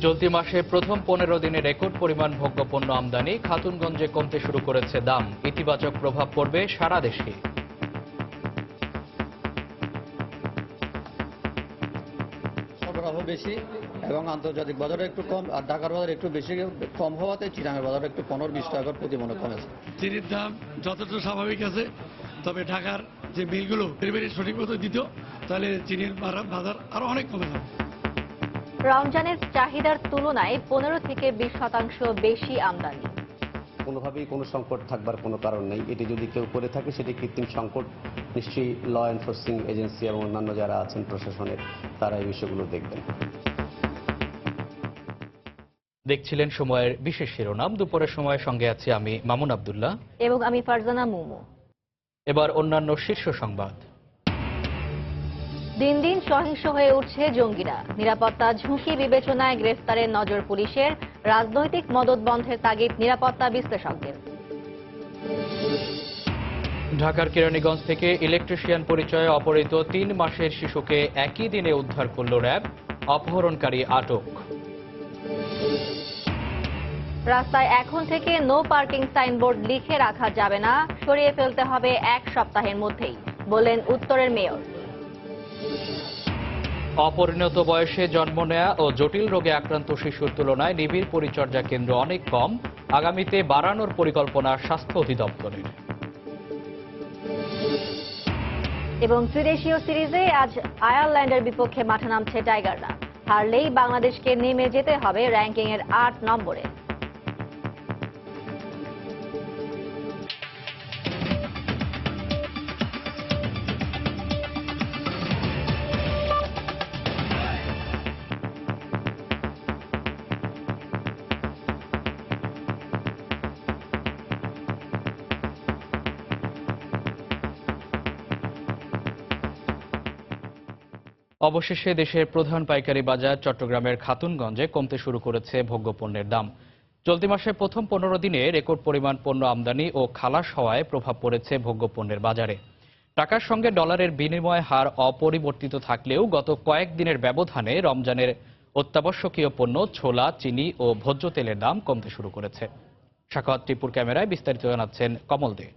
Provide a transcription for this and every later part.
চলতি মাসে প্রথম 15 দিনে রেকর্ড পরিমাণ ভোগ্যপণ্য আমদানি, খাতুনগঞ্জে কমতে শুরু করেছে দাম। ইতিবাচক প্রভাব পড়বে সারা দেশে। সরবরাহ বেশি এবং আন্তর্জাতিক বাজারে একটু কম, আর ঢাকার বাজারে একটু বেশি কম হওয়াতে চিটাগাং বাজারে একটু 15-20 টাকা প্রতি মনে কমেছে। চিনির দাম যথেষ্ট স্বাভাবিক আছে, তবে ঢাকার যে মিলগুলো ডেলিভারি সঠিক মতো দিত, তাহলে চিনির বাজার আরো অনেক কমে যাবে। রমজানের চাহিদার তুলনায় 15 থেকে 20% বেশি আমদানি। কোনোভাবেই কোনো সংকট থাকবার কোনো কারণ নেই। এটি যদি কেউ করে থাকে সেটি কৃত্রিম সংকট। নিশ্চয়ই ল এনফোর্সিং এজেন্সি এবং অন্যান্য যারা আছেন প্রশাসনের, তারা এই বিষয়গুলো দেখবেন। দেখছিলেন সময়ের বিশেষ শিরোনাম। দুপুরের সময়ের সঙ্গে আছি আমি মামুন আব্দুল্লাহ এবং আমি ফারজানা মুমু। এবার অন্যান্য শীর্ষ সংবাদ। দিন দিন সহিংস হয়ে উঠছে জঙ্গিরা। নিরাপত্তা ঝুঁকি বিবেচনায় গ্রেফতারের নজর পুলিশের। রাজনৈতিক মদদ বন্ধের তাগিদ নিরাপত্তা বিশ্লেষকদের। ঢাকার কেরানীগঞ্জ থেকে ইলেকট্রিশিয়ান পরিচয়ে অপহৃত 3 মাসের শিশুকে একই দিনে উদ্ধার করল র্যাব। অপহরণকারী আটক। রাস্তায় এখন থেকে নো পার্কিং সাইনবোর্ড লিখে রাখা যাবে না, সরিয়ে ফেলতে হবে 1 সপ্তাহের মধ্যেই, বললেন উত্তরের মেয়র। অপরিণত বয়সে জন্ম নেয়া ও জটিল রোগে আক্রান্ত শিশুর তুলনায় নিবিড় পরিচর্যা কেন্দ্র অনেক কম। আগামীতে বাড়ানোর পরিকল্পনা স্বাস্থ্য অধিদপ্তরের। এবং ত্রিদেশীয় সিরিজে আজ আয়ারল্যান্ডের বিপক্ষে মাঠে নামছে টাইগাররা। হারলেই বাংলাদেশকে নেমে যেতে হবে র্যাঙ্কিংয়ের 8 নম্বরে। অবশেষে দেশের প্রধান পাইকারি বাজার চট্টগ্রামের খাতুনগঞ্জে কমতে শুরু করেছে ভোগ্যপণ্যের দাম। চলতি মাসে প্রথম 15 দিনে রেকর্ড পরিমাণ পণ্য আমদানি ও খালাস হওয়ায় প্রভাব পড়েছে ভোগ্যপণ্যের বাজারে। টাকার সঙ্গে ডলারের বিনিময় হার অপরিবর্তিত থাকলেও গত কয়েকদিনের ব্যবধানে রমজানের অত্যাবশ্যকীয় পণ্য ছোলা, চিনি ও ভোজ্য তেলের দাম কমতে শুরু করেছে। সাখাওয়াত টিপুর ক্যামেরায় বিস্তারিত জানাচ্ছেন কমল দে।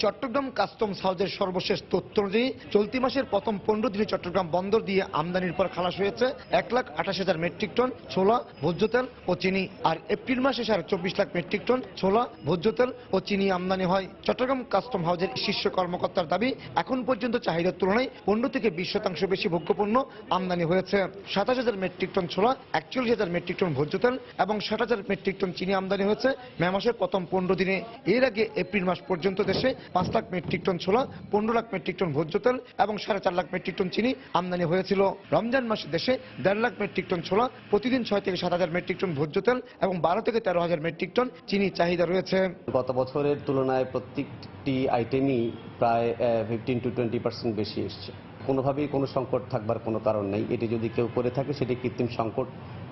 চট্টগ্রাম কাস্টমস হাউসের সর্বশেষ তথ্য অনুযায়ী চলতি মাসের প্রথম 15 দিনে চট্টগ্রাম বন্দর দিয়ে আমদানির পর খালাস হয়েছে 1,28,000 মেট্রিক টন ছোলা, ভোজ্য তেল ও চিনি। আর এপ্রিল মাসে 24 লাখ মেট্রিক টন ছোলা, ভোজ্য তেল ও চিনি আমদানি হয়। চট্টগ্রাম কাস্টম হাউসের শীর্ষ কর্মকর্তার দাবি, এখন পর্যন্ত চাহিদার তুলনায় 15 থেকে 20% বেশি ভোগ্যপণ্য আমদানি হয়েছে। 27,000 মেট্রিক টন ছোলা, 41,000 মেট্রিক টন ভোজ্য তেল এবং 60,000 মেট্রিক টন চিনি আমদানি হয়েছে মে মাসের প্রথম 15 দিনে। এর আগে এপ্রিল মাস পর্যন্ত দেশে 5 লাখ মেট্রিক টন ছোলা, 15 লাখ মেট্রিক টন ভোজ্য তেল এবং 4.5 লাখ মেট্রিক টন চিনি আমদানি হয়েছিল। রমজান মাসে দেশে 1.5 লাখ মেট্রিক টন ছোলা, প্রতিদিন 6 থেকে 7 হাজার মেট্রিক টন ভোজ্য তেল এবং 12 থেকে 13 হাজার মেট্রিক টন চিনি চাহিদা রয়েছে। গত বছরের তুলনায় প্রত্যেকটি আইটেমই প্রায় 15 to 20% বেশি এসছে। কোনোভাবেই কোনো সংকট থাকবার কোনো কারণ নেই। এটি যদি কেউ করে থাকে সেটি কৃত্রিম সংকট।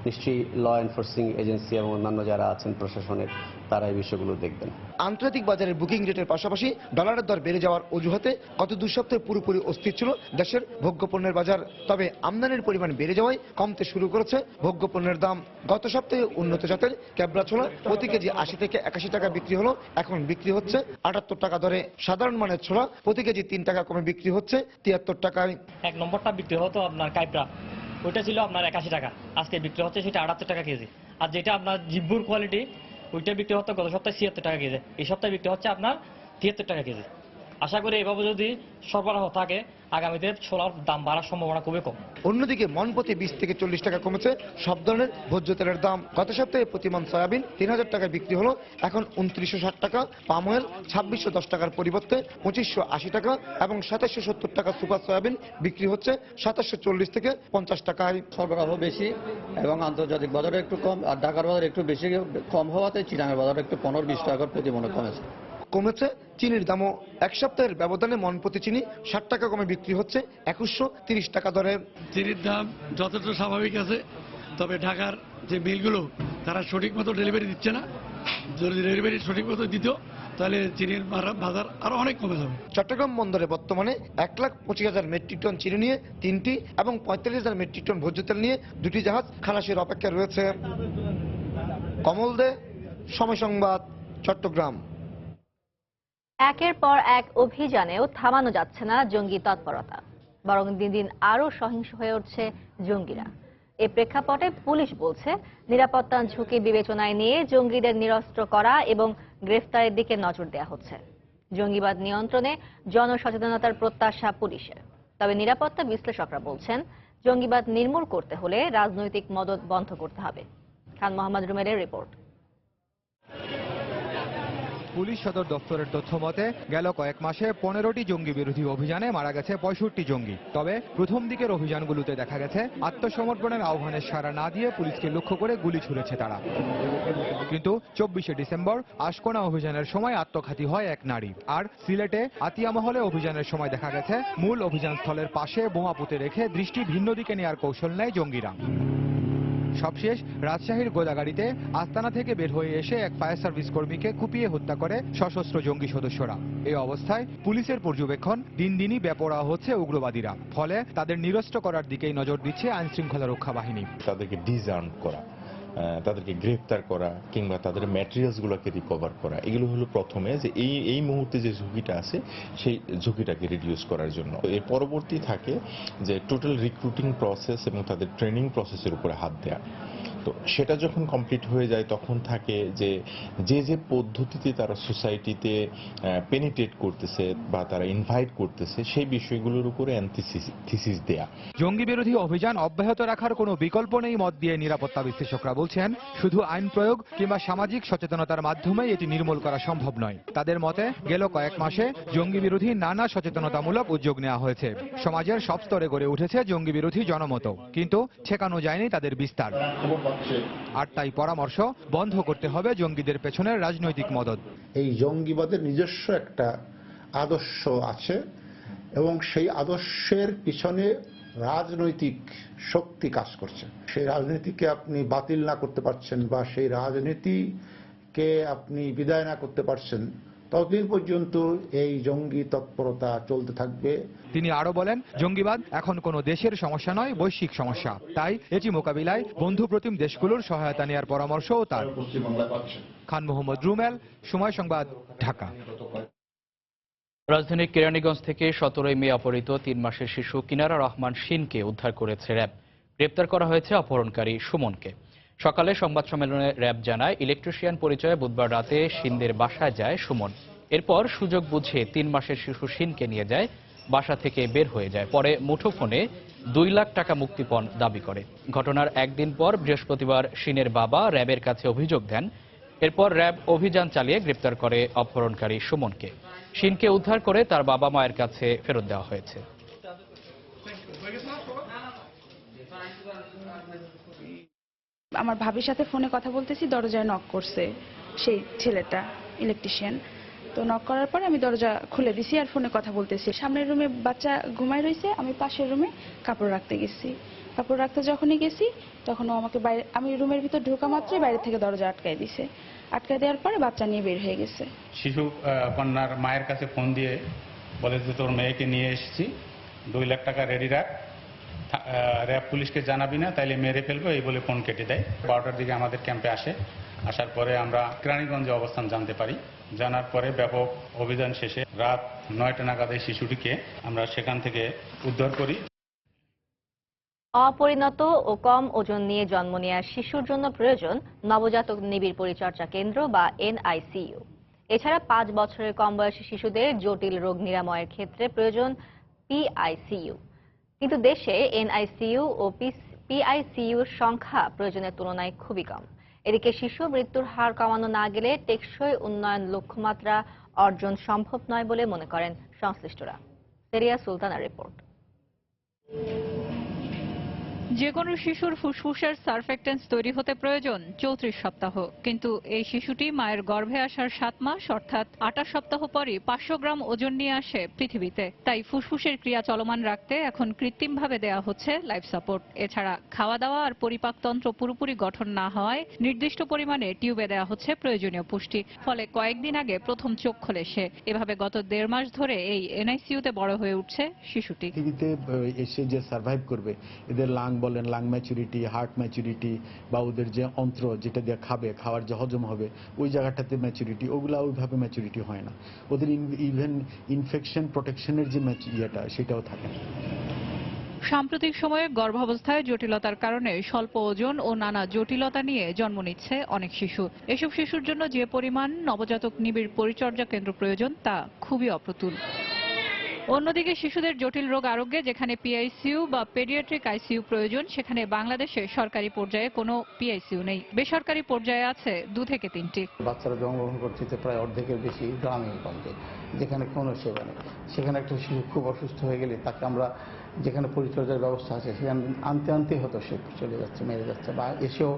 নিশ্চয়ই ল এনফোর্সিং এজেন্সি এবং অন্যান্য যারা আছেন প্রশাসনের, তারা এই বিষয়গুলো দেখবেন। আন্তর্জাতিক বাজারে বুকিং রেটের পাশাপাশি ডলারের দর বেড়ে যাওয়ার অজুহাতে গত 2 সপ্তাহে পুরোপুরি অস্থির ছিল দেশের ভোগ্যপণ্যের বাজার। তবে আমদানির পরিমাণ বেড়ে যাওয়ায় কমতে শুরু করেছে ভোগ্যপণ্যের দাম। গত সপ্তাহে উন্নত জাতের ক্যাবরা ছোলা প্রতি কেজি 80 থেকে 81 টাকা বিক্রি হলো, এখন বিক্রি হচ্ছে 78 টাকা দরে। সাধারণ মানের ছোলা প্রতি কেজি 3 টাকা কমে বিক্রি হচ্ছে 73 টাকায়। 1 নম্বরটা বিক্রি হতো আপনার কাইপরা, ওইটা ছিল আপনার 81 টাকা, আজকে বিক্রি হচ্ছে সেটা 78 টাকা কেজি। আর যেটা আপনার জিব্বুর কোয়ালিটি, ওইটা বিক্রি হতো গত সপ্তাহে 76 টাকা কেজি, এই সপ্তাহে বিক্রি হচ্ছে আপনার 73 টাকা কেজি। আশা করি এভাবে যদি সরবরাহ থাকে আগামীতে ছোলার দাম বাড়ার সম্ভাবনা খুবই কম। অন্যদিকে মন প্রতি 20 থেকে 40 টাকা কমেছে সব ধরনের ভোজ্য তেলের দাম। গত সপ্তাহে প্রতি মন সয়াবিন 3000 টাকায় বিক্রি হলো, এখন 2960 টাকা। পাম অয়েল 2610 টাকার পরিবর্তে 2580 টাকা এবং 2770 টাকা সুপার সয়াবিন বিক্রি হচ্ছে 2740 থেকে 50 টাকায়। সরবরাহ বেশি এবং আন্তর্জাতিক বাজারে একটু কম, আর ঢাকার বাজারে একটু বেশি কম হওয়াতে চিটাগাং বাজারে একটু 15-20 টাকা প্রতি মনে কমেছে। কমেছে চিনির দামও। 1 সপ্তাহের ব্যবধানে মন প্রতি চিনি 60 টাকা কমে বিক্রি হচ্ছে 2130 টাকা দরে। চিনির দাম যথেষ্ট স্বাভাবিক আছে, তবে ঢাকার যে মিলগুলো তারা সঠিক মতো ডেলিভারি দিচ্ছে না। যদি ডেলিভারি সঠিক মতো দিত, তাহলে চিনির বাজার আরো অনেক কমে যাবে। চট্টগ্রাম বন্দরে বর্তমানে 1,25,000 মেট্রিক টন চিনি নিয়ে 3টি এবং 45,000 মেট্রিক টন ভোজ্য তেল নিয়ে 2টি জাহাজ খালাসের অপেক্ষায় রয়েছে। কমল দে, সময় সংবাদ, চট্টগ্রাম। একের পর এক অভিযানেও থামানো যাচ্ছে না জঙ্গি তৎপরতা, বরং দিন দিন আরও সহিংস হয়ে উঠছে জঙ্গিরা। এ প্রেক্ষাপটে পুলিশ বলছে, নিরাপত্তা ঝুঁকি বিবেচনায় নিয়ে জঙ্গিদের নিরস্ত্র করা এবং গ্রেফতারের দিকে নজর দেওয়া হচ্ছে। জঙ্গিবাদ নিয়ন্ত্রণে জনসচেতনতার প্রত্যাশা পুলিশের। তবে নিরাপত্তা বিশ্লেষকরা বলছেন, জঙ্গিবাদ নির্মূল করতে হলে রাজনৈতিক মদদ বন্ধ করতে হবে। খান মোহাম্মদ রুমেলের রিপোর্ট। পুলিশ সদর দপ্তরের তথ্য মতে গেল কয়েক মাসে 15টি জঙ্গি বিরোধী অভিযানে মারা গেছে 65 জঙ্গি। তবে প্রথম দিকের অভিযানগুলোতে দেখা গেছে আত্মসমর্পণের আহ্বানে সাড়া না দিয়ে পুলিশকে লক্ষ্য করে গুলি ছুড়েছে তারা। কিন্তু 24শে ডিসেম্বর আশকোনা অভিযানের সময় আত্মঘাতী হয় এক নারী। আর সিলেটে আতিয়া মহলে অভিযানের সময় দেখা গেছে মূল অভিযান স্থলের পাশে বোমা পুঁতে রেখে দৃষ্টি ভিন্ন দিকে নেয়ার কৌশল নেয় জঙ্গিরা। সবশেষ রাজশাহীর গোদাগাড়িতে আস্তানা থেকে বের হয়ে এসে এক ফায়ার সার্ভিস কর্মীকে কুপিয়ে হত্যা করে সশস্ত্র জঙ্গি সদস্যরা। এই অবস্থায় পুলিশের পর্যবেক্ষণ, দিন দিনই বেপরোয়া হচ্ছে উগ্রবাদীরা। ফলে তাদের নিরস্ত্র করার দিকেই নজর দিচ্ছে আইন শৃঙ্খলা রক্ষা বাহিনী। তাদেরকে ডিসআর্ম করা, তাদেরকে গ্রেফতার করা কিংবা তাদের ম্যাটেরিয়ালসগুলোকে রিকভার করা, এগুলো হলো প্রথমে যে এই মুহূর্তে যে ঝুঁকিটা আছে সেই ঝুঁকিটাকে রিডিউস করার জন্য। এর পরবর্তী থাকে যে টোটাল রিক্রুটিং প্রসেস এবং তাদের ট্রেনিং প্রসেসের উপরে হাত দেয়া। তো সেটা যখন কমপ্লিট হয়ে যায় তখন থাকে যে যে পদ্ধতিতে তারা সোসাইটিতে পেনিট্রেট করতেছে বা তারা ইনভাইট করতেছে সেই বিষয়গুলোর উপরে থিসিস দেয়া। জঙ্গি বিরোধী অভিযান অব্যাহত রাখার কোনো বিকল্প নেই মত দিয়ে নিরাপত্তা বিশ্লেষকরা বলছেন, শুধু আইন প্রয়োগ কিংবা সামাজিক সচেতনতার মাধ্যমে এটি নির্মূল করা সম্ভব নয়। তাদের মতে গেল কয়েক মাসে জঙ্গি বিরোধী নানা সচেতনতামূলক উদ্যোগ নেওয়া হয়েছে। সমাজের সব স্তরে গড়ে উঠেছে জঙ্গি বিরোধী জনমত, কিন্তু ঠেকানো যায়নি তাদের বিস্তার। আর তাই পরামর্শ, বন্ধ করতে হবে জঙ্গিদের পেছনের রাজনৈতিক মদদ। এই জঙ্গিবাদের নিজস্ব একটা আদর্শ আছে এবং সেই আদর্শের পিছনে রাজনৈতিক শক্তি কাজ করছে। সেই রাজনীতিকে আপনি বাতিল না করতে পারছেন বা সেই রাজনীতিকে আপনি বিদায় না করতে পারছেন, ততদিন পর্যন্ত এই জঙ্গি তৎপরতা চলতে থাকবে। তিনি আরো বলেন, জঙ্গিবাদ এখন কোনো দেশের সমস্যা নয়, বৈশ্বিক সমস্যা। তাই এটি মোকাবিলায় বন্ধুপ্রতিম দেশগুলোর সহায়তা নেওয়ার পরামর্শও তার। খান মোহাম্মদ রুমেল, সময় সংবাদ, ঢাকা। রাজধানীর কেরানীগঞ্জ থেকে 17 মে অপহৃত 3 মাসের শিশু কিনারা রহমান শিনকে উদ্ধার করেছে র্যাব। গ্রেপ্তার করা হয়েছে অপহরণকারী সুমনকে। সকালে সংবাদ সম্মেলনে র্যাব জানায়, ইলেকট্রিশিয়ান পরিচয়ে বুধবার রাতে শিনদের বাসায় যায় সুমন। এরপর সুযোগ বুঝে 3 মাসের শিশু শিনকে নিয়ে যায়, বাসা থেকে বের হয়ে যায়। পরে মুঠোফোনে 2 লাখ টাকা মুক্তিপণ দাবি করে। ঘটনার একদিন পর বৃহস্পতিবার শিনের বাবা র্যাবের কাছে অভিযোগ দেন। এরপর র্যাব অভিযান চালিয়ে গ্রেপ্তার করে অপহরণকারী সুমনকে। শিনকে উদ্ধার করে তার বাবা মায়ের কাছে ফেরত দেওয়া হয়েছে। আমার ভাবির সাথে ফোনে কথা বলতেছি, দরজায় নক করছে সেই ছেলেটা, ইলেকট্রিশিয়ান। তো নক করার পরে আমি দরজা খুলে দিছি আর ফোনে কথা বলতেছি। সামনের রুমে বাচ্চা ঘুমায় রয়েছে, আমি পাশের রুমে কাপড় রাখতে গেছি। কাপড় রাখতে যখনই গেছি তখন ও আমাকে বাইরে, আমি রুমের ভিতর ঢোকা মাত্রই বাইরে থেকে দরজা আটকায় দিছে। আটকায় দেওয়ার পরে বাচ্চা নিয়ে বের হয়ে গেছে। শিশু কন্যার মায়ের কাছে ফোন দিয়ে বলে যে তোর মেয়েকে নিয়ে এসেছি, 2 লাখ টাকা রেডি রাখ, র্যাব পুলিশকে জানাবি না তাইলে মেরে ফেলবো, এই বলে ফোন কেটে দেয়। 12টার দিকে আমাদের ক্যাম্পে আসে। আসার পরে আমরা কেরানীগঞ্জে অবস্থান জানতে পারি। জানার পরে ব্যাপক অভিযান শেষে রাত 9টা নাগাদ এই শিশুটিকে আমরা সেখান থেকে উদ্ধার করি। অপরিণত ও কম ওজন নিয়ে জন্ম নেওয়া শিশুর জন্য প্রয়োজন নবজাতক নিবিড় পরিচর্যা কেন্দ্র বা NICU। এছাড়া 5 বছরের কম বয়সী শিশুদের জটিল রোগ নিরাময়ের ক্ষেত্রে প্রয়োজন PICU। কিন্তু দেশে NICU ও PICUর সংখ্যা প্রয়োজনের তুলনায় খুবই কম। এদিকে শিশু মৃত্যুর হার কমানো না গেলে টেকসই উন্নয়ন লক্ষ্যমাত্রা অর্জন সম্ভব নয় বলে মনে করেন সংশ্লিষ্টরা। সেরিয়া সুলতানার রিপোর্ট। যে কোনো শিশুর ফুসফুসের সারফেক্টেন্স তৈরি হতে প্রয়োজন 34 সপ্তাহ, কিন্তু এই শিশুটি মায়ের গর্ভে আসার 7 মাস অর্থাৎ 28 সপ্তাহ পরই 500 গ্রাম ওজন নিয়ে আসে পৃথিবীতে। তাই ফুসফুসের ক্রিয়া চলমান রাখতে এখন কৃত্রিমভাবে দেয়া হচ্ছে লাইফ সাপোর্ট। এছাড়া খাওয়া দাওয়া আর পরিপাকতন্ত্র পুরোপুরি গঠন না হওয়ায় নির্দিষ্ট পরিমাণে টিউবে দেয়া হচ্ছে প্রয়োজনীয় পুষ্টি। ফলে কয়েকদিন আগে প্রথম চোখ খোলে সে। এভাবে গত 1.5 মাস ধরে এই এনআইসিইউতে বড় হয়ে উঠছে শিশুটি। পৃথিবীতে এসে যে সার্ভাইভ করবে, এদের লাং বলেন, লাং ম্যাচুরিটি, হার্ট ম্যাচুরিটি বা ওদের যে অন্ত্র যেটা দিয়ে খাওয়ার যে হজম হবে ওই জায়গাটাতে ম্যাচুরিটি, ওগুলা ওইভাবে ম্যাচুরিটি হয় না। ওদের ইভেন ইনফেকশন প্রোটেকশনের যে ইয়েটা সেটাও থাকে না। সাম্প্রতিক সময়ে গর্ভাবস্থায় জটিলতার কারণে স্বল্প ওজন ও নানা জটিলতা নিয়ে জন্ম নিচ্ছে অনেক শিশু। এসব শিশুর জন্য যে পরিমাণ নবজাতক নিবিড় পরিচর্যা কেন্দ্র প্রয়োজন তা খুবই অপ্রতুল। অন্যদিকে শিশুদের জটিল রোগ আরোগ্যে যেখানে পিআইসিইউ বা পেডিয়াট্রিক আইসিইউ প্রয়োজন, সেখানে বাংলাদেশে সরকারি পর্যায়ে কোনো পিআইসিইউ নেই। বেসরকারি পর্যায়ে আছে 2 থেকে 3টি। বাচ্চারা জন্মগ্রহণ করছে প্রায় অর্ধেকের বেশি গ্রামীণ গঞ্জে, যেখানে কোনো সেবা নেই। সেখানে একটা শিশু খুব অসুস্থ হয়ে গেলে তাকে আমরা যেখানে পরিচর্যার ব্যবস্থা আছে সেখানে আনতে হতো, সে চলে যাচ্ছে, মেরে যাচ্ছে, বা এসেও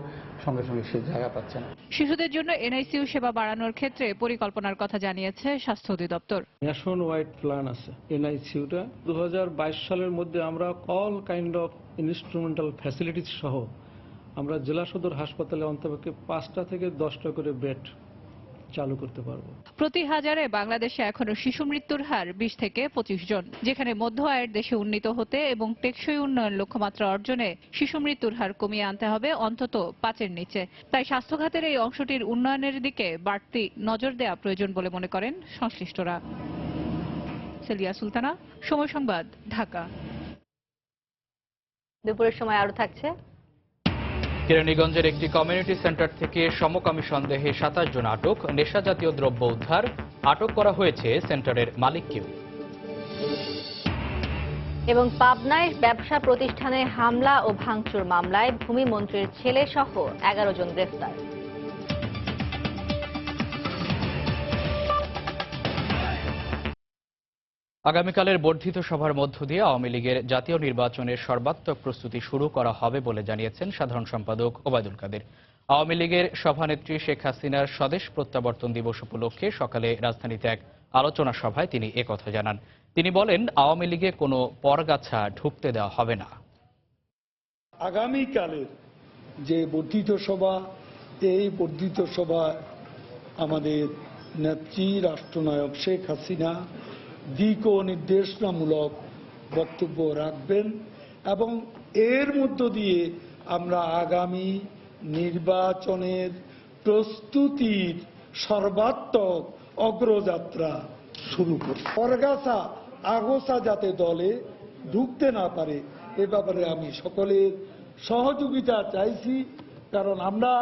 সঙ্গে সঙ্গে সে জায়গা পাচ্ছে না। শিশুদের জন্য এনআইসিইউ সেবা বাড়ানোর ক্ষেত্রে পরিকল্পনার কথা জানিয়েছে স্বাস্থ্য অধিদপ্তর। ন্যাশন ওয়াইড প্ল্যান আছে এনআইসিইউটা। 2022 সালের মধ্যে আমরা all kind of instrumental facilities সহ আমরা জেলা সদর হাসপাতালে অন্তপক্ষে 5টা থেকে 10টা করে বেড চালু করতে পারবো। প্রতি হাজারে বাংলাদেশে এখনো শিশু মৃত্যুর হার 20 থেকে 25 জন, যেখানে মধ্য আয়ের দেশে উন্নীত হতে এবং টেকসই উন্নয়ন লক্ষ্যমাত্রা অর্জনে শিশু মৃত্যুর হার কমিয়ে আনতে হবে অন্তত 5-এর নিচে। তাই স্বাস্থ্য খাতের এই অংশটির উন্নয়নের দিকে বাড়তি নজর দেওয়া প্রয়োজন বলে মনে করেন সংশ্লিষ্টরা। সেলিয়া সুলতানা, সময় সংবাদ, ঢাকা। দুপুরের সময় আরো থাকছে। কেরানীগঞ্জের একটি কমিউনিটি সেন্টার থেকে সমকামী সন্দেহে 27 জন আটক, নেশা জাতীয় দ্রব্য উদ্ধার, আটক করা হয়েছে সেন্টারের মালিককেও। এবং পাবনায় ব্যবসা প্রতিষ্ঠানে হামলা ও ভাঙচুর মামলায় ভূমি মন্ত্রীর ছেলে সহ 11 জন গ্রেফতার। আগামীকালের বর্ধিত সভার মধ্য দিয়ে আওয়ামী লীগের জাতীয় নির্বাচনের সর্বাত্মক প্রস্তুতি শুরু করা হবে বলে জানিয়েছেন সাধারণ সম্পাদক ওবায়দুল কাদের। আওয়ামী লীগের সভানেত্রী শেখ হাসিনার স্বদেশ প্রত্যাবর্তন দিবস উপলক্ষে সকালে রাজধানীতে এক আলোচনা সভায় তিনি একথা জানান। তিনি বলেন, আওয়ামী লীগে কোনো পরগাছা ঢুকতে দেওয়া হবে না। আগামীকালের যে বর্ধিত সভা, এই বর্ধিত সভা আমাদের নেত্রী রাষ্ট্রনায়ক শেখ হাসিনা দিক ও নির্দেশনামূলক বক্তব্য রাখবেন এবং এর মধ্য দিয়ে আমরা আগামী নির্বাচনের প্রস্তুতির সর্বাত্মক অগ্রযাত্রা শুরু করব। পরগাছা আগোছা যাতে দলে ঢুকতে না পারে এ ব্যাপারে আমি সকলের সহযোগিতা চাইছি, কারণ আমরা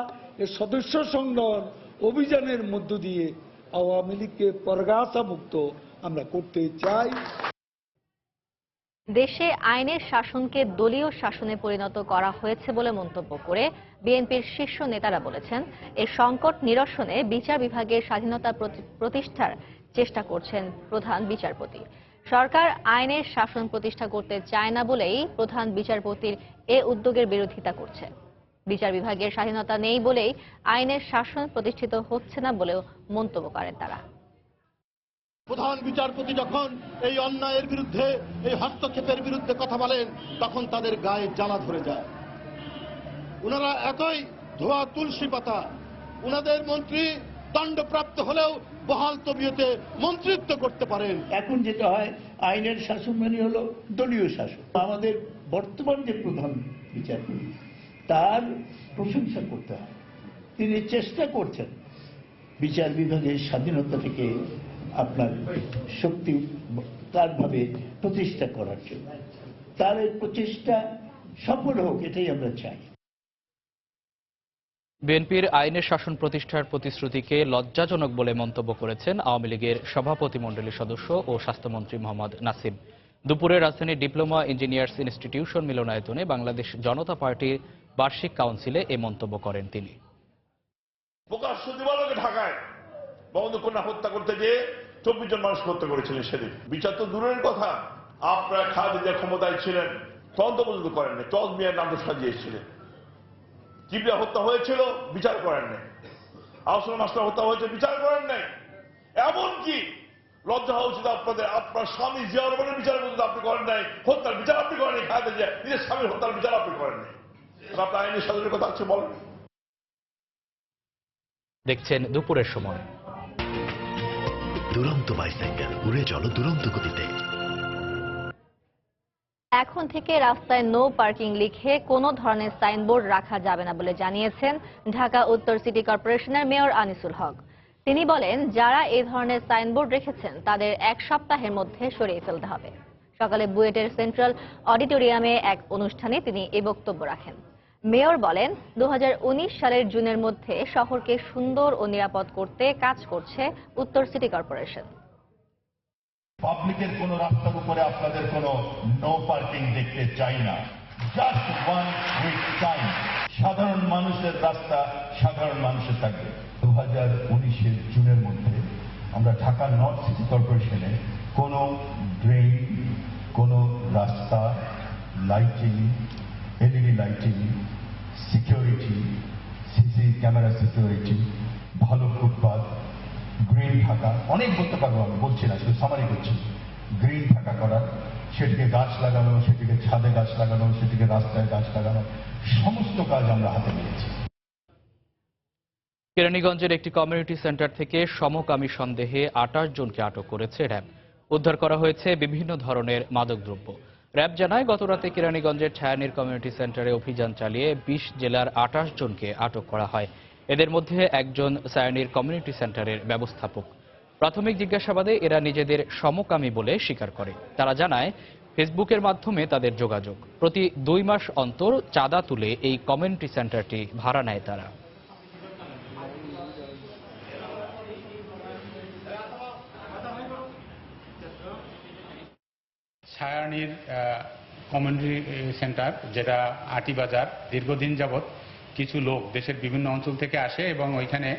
এর সদস্য সংগ্রহ অভিযানের মধ্য দিয়ে আওয়ামী লীগকে পরগাছা মুক্ত আমরা করতে চাই। দেশে আইনের শাসনকে দলীয় শাসনে পরিণত করা হয়েছে বলে মন্তব্য করে বিএনপির শীর্ষ নেতারা বলেছেন, এই সংকট নিরসনে বিচার বিভাগের স্বাধীনতা প্রতিষ্ঠার চেষ্টা করছেন প্রধান বিচারপতি। সরকার আইনের শাসন প্রতিষ্ঠা করতে চায় না বলেই প্রধান বিচারপতির এ উদ্যোগের বিরোধিতা করছে। বিচার বিভাগের স্বাধীনতা নেই বলেই আইনের শাসন প্রতিষ্ঠিত হচ্ছে না বলেও মন্তব্য করেন তারা। প্রধান বিচারপতি যখন এই অন্যায়ের বিরুদ্ধে, এই হস্তক্ষেপের বিরুদ্ধে কথা বলেন, তখন তাদের গায়ে জ্বালা ধরে যায়। ওনারা এতই ধোয়া তুলসী পাতা, ওনাদের মন্ত্রী দণ্ডপ্রাপ্ত হলেও বহাল তবিয়তে মন্ত্রিত্ব করতে পারেন। এখন যেটা হয়, আইনের শাসন মানে হলো দলীয় শাসন। আমাদের বর্তমান যে প্রধান বিচারপতি, তার প্রশংসা করতে হয়। তিনি চেষ্টা করছেন বিচার বিভাগের স্বাধীনতা থেকে আপনার শক্তি তারভাবে প্রতিষ্ঠা করার জন্য। তার এই প্রচেষ্টা সফল হোক, এটাই আমরা চাই। বিএনপির আইনের শাসন প্রতিষ্ঠার প্রতিশ্রুতিকে লজ্জাজনক বলে মন্তব্য করেছেন আওয়ামী লীগের সভাপতিমণ্ডলীর সদস্য ও স্বাস্থ্যমন্ত্রী মোহাম্মদ নাসিম। দুপুরে রাজধানীর ডিপ্লোমা ইঞ্জিনিয়ার্স ইনস্টিটিউশন মিলনায়তনে বাংলাদেশ জনতা পার্টির বার্ষিক কাউন্সিলে এ মন্তব্য করেন তিনি। প্রকাশ্য দিবালোকে ঢাকায় বঙ্গকন্যা হত্যা করতে গিয়ে 24 জন মানুষ হত্যা করেছিলেন সেদিন। বিচার তো দূরের কথা, আপনারা খালেদা ক্ষমতায় ছিলেন, তদন্ত পর্যন্ত করেন নাই। তজ মিয়ার নাম সাজিয়ে এসেছিলেন। কিবরিয়া হত্যা হয়েছিল, বিচার করেন নাই। আহসান মাস্টার হত্যা হয়েছে, বিচার করেন নাই। এমনকি লজ্জা হওয়া উচিত আপনাদের, আপনার স্বামী জিয়াউর রহমানের বিচার পর্যন্ত আপনি করেন নাই, হত্যার বিচার আপনি করেন নাই, খালেদা জিয়া নিজের স্বামীর হত্যার বিচার আপনি করেন নাই। আপনার আইনের স্বাধীনের কথা আছে বলেন। দেখছেন দুপুরের সময়। দুরন্ত বাইসাইকেল, উড়ে চলো দুরন্ত গতিতে। এখন থেকে রাস্তায় নো পার্কিং লিখে কোনো ধরনের সাইনবোর্ড রাখা যাবে না বলে জানিয়েছেন ঢাকা উত্তর সিটি কর্পোরেশনের মেয়র আনিসুল হক। তিনি বলেন, যারা এই ধরনের সাইনবোর্ড রেখেছেন তাদের 1 সপ্তাহের মধ্যে সরিয়ে ফেলতে হবে। সকালে বুয়েটের সেন্ট্রাল অডিটোরিয়ামে এক অনুষ্ঠানে তিনি এই বক্তব্য রাখেন। মেয়র বলেন, 2019 সালের জুনের মধ্যে শহরকে সুন্দর ও নিরাপদ করতে কাজ করছে উত্তর সিটি কর্পোরেশন। পাবলিকের কোন রাস্তার উপরে আপনাদের কোনো নো পার্কিং দেখতে চাই না। Just 1 week time. সাধারণ মানুষের রাস্তা সাধারণ মানুষের থাকবে। 2019 জুনের মধ্যে আমরা ঢাকা নর্থ সিটি কর্পোরেশনে কোনো ড্রেন, কোনো রাস্তা, lighting, LED lighting, security, CC camera security, ভালো ফুটপাথ, গ্রিন ঢাকা, অনেক বলতে পারবো, আমি বলছি না, শুধু সামারি করছি। গ্রিন ঢাকা করা, সেটিকে গাছ লাগানো, সেটিকে ছাদে গাছ লাগানো, সেটিকে রাস্তায় গাছ লাগানো, সমস্ত কাজ আমরা হাতে নিয়েছি। কেরানীগঞ্জের একটি কমিউনিটি সেন্টার থেকে সমকামী সন্দেহে 28 জনকে আটক করেছে র্যাব। উদ্ধার করা হয়েছে বিভিন্ন ধরনের মাদকদ্রব্য। র্যাব জানায়, গতরাতে কেরানীগঞ্জের ছায়ানীর কমিউনিটি সেন্টারে অভিযান চালিয়ে 20 জেলার 28 জনকে আটক করা হয়। এদের মধ্যে একজন ছায়ানীর কমিউনিটি সেন্টারের ব্যবস্থাপক। প্রাথমিক জিজ্ঞাসাবাদে এরা নিজেদের সমকামী বলে স্বীকার করে। তারা জানায়, ফেসবুকের মাধ্যমে তাদের যোগাযোগ। প্রতি 2 মাস অন্তর চাঁদা তুলে এই কমিউনিটি সেন্টারটি ভাড়া নেয় তারা। ছায়ানীর কমিউনিটি সেন্টার, যেটা আটিবাজার, দীর্ঘদিন যাবৎ কিছু লোক দেশের বিভিন্ন অঞ্চল থেকে আসে এবং ওইখানে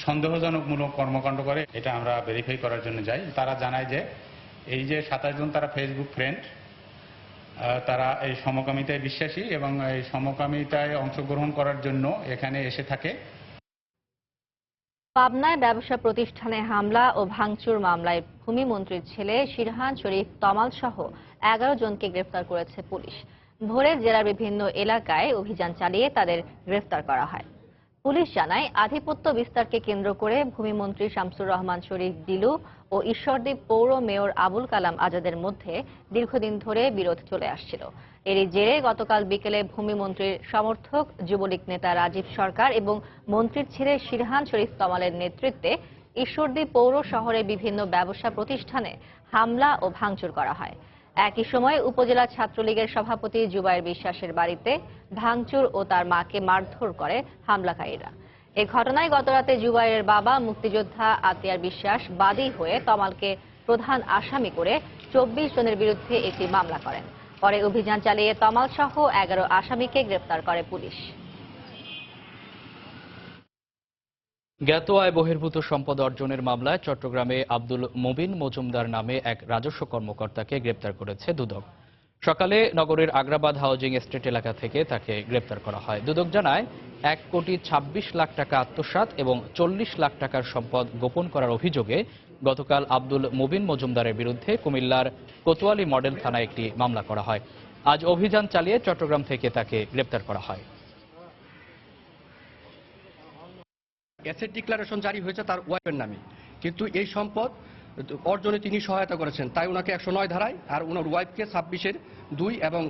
সন্দেহজনকমূলক কর্মকাণ্ড করে। এটা আমরা ভেরিফাই করার জন্য যাই। তারা জানায় যে এই যে 27 জন তারা ফেসবুক ফ্রেন্ড, তারা এই সমকামিতায় বিশ্বাসী এবং এই সমকামিতায় অংশগ্রহণ করার জন্য এখানে এসে থাকে। পাবনায় ব্যবসা প্রতিষ্ঠানে হামলা ও ভাঙচুর মামলায় ভূমিমন্ত্রীর ছেলে শিরহান শরীফ তমাল সহ 11 জনকে গ্রেফতার করেছে পুলিশ। ভোরে জেলার বিভিন্ন এলাকায় অভিযান চালিয়ে তাদের গ্রেফতার করা হয়। পুলিশ জানায়, আধিপত্য বিস্তারকে কেন্দ্র করে ভূমিমন্ত্রী শামসুর রহমান শরীফ দিলু ও ঈশ্বরদীপ পৌর মেয়র আবুল কালাম আজাদের মধ্যে দীর্ঘদিন ধরে বিরোধ চলে আসছিল। এরই জেরে গতকাল বিকেলে ভূমিমন্ত্রীর সমর্থক যুবলীগ নেতা রাজীব সরকার এবং মন্ত্রীর ছেলে শিরহান শরীফ তমালের নেতৃত্বে ঈশ্বরদীপ পৌর শহরে বিভিন্ন ব্যবসা প্রতিষ্ঠানে হামলা ও ভাঙচুর করা হয়। একই সময়ে উপজেলা ছাত্রলীগের সভাপতি জুবায়ের বিশ্বাসের বাড়িতে ভাঙচুর ও তার মাকে মারধর করে হামলাকারীরা। এই ঘটনায় গতরাতে জুবায়ের বাবা মুক্তিযোদ্ধা আতিয়ার বিশ্বাস বাদী হয়ে তমালকে প্রধান আসামি করে 24 জনের বিরুদ্ধে একটি মামলা করেন। পরে অভিযান চালিয়ে তমাল সহ 11 আসামিকে গ্রেফতার করে পুলিশ। জ্ঞাত আয় বহির্ভূত সম্পদ অর্জনের মামলায় চট্টগ্রামে আব্দুল মুবিন মজুমদার নামে এক রাজস্ব কর্মকর্তাকে গ্রেপ্তার করেছে দুদক। সকালে নগরের আগ্রাবাদ হাউজিং এস্টেট এলাকা থেকে তাকে গ্রেপ্তার করা হয়। দুদক জানায়, 1,26 লাখ টাকা আত্মসাৎ এবং 40 লাখ টাকার সম্পদ গোপন করার অভিযোগে গতকাল আব্দুল মুবিন মজুমদারের বিরুদ্ধে কুমিল্লার কোতোয়ালি মডেল থানায় একটি মামলা করা হয়। আজ অভিযান চালিয়ে চট্টগ্রাম থেকে তাকে গ্রেপ্তার করা হয়। অ্যাসেট ডিক্লারেশন জারি হয়েছে তার ওয়াইফের নামে, কিন্তু এই সম্পদ অর্জনে তিনি সহায়তা করেছেন, তাই ওনাকে 109 ধারায় আর ওনার ওয়াইফকে 26-2 এবং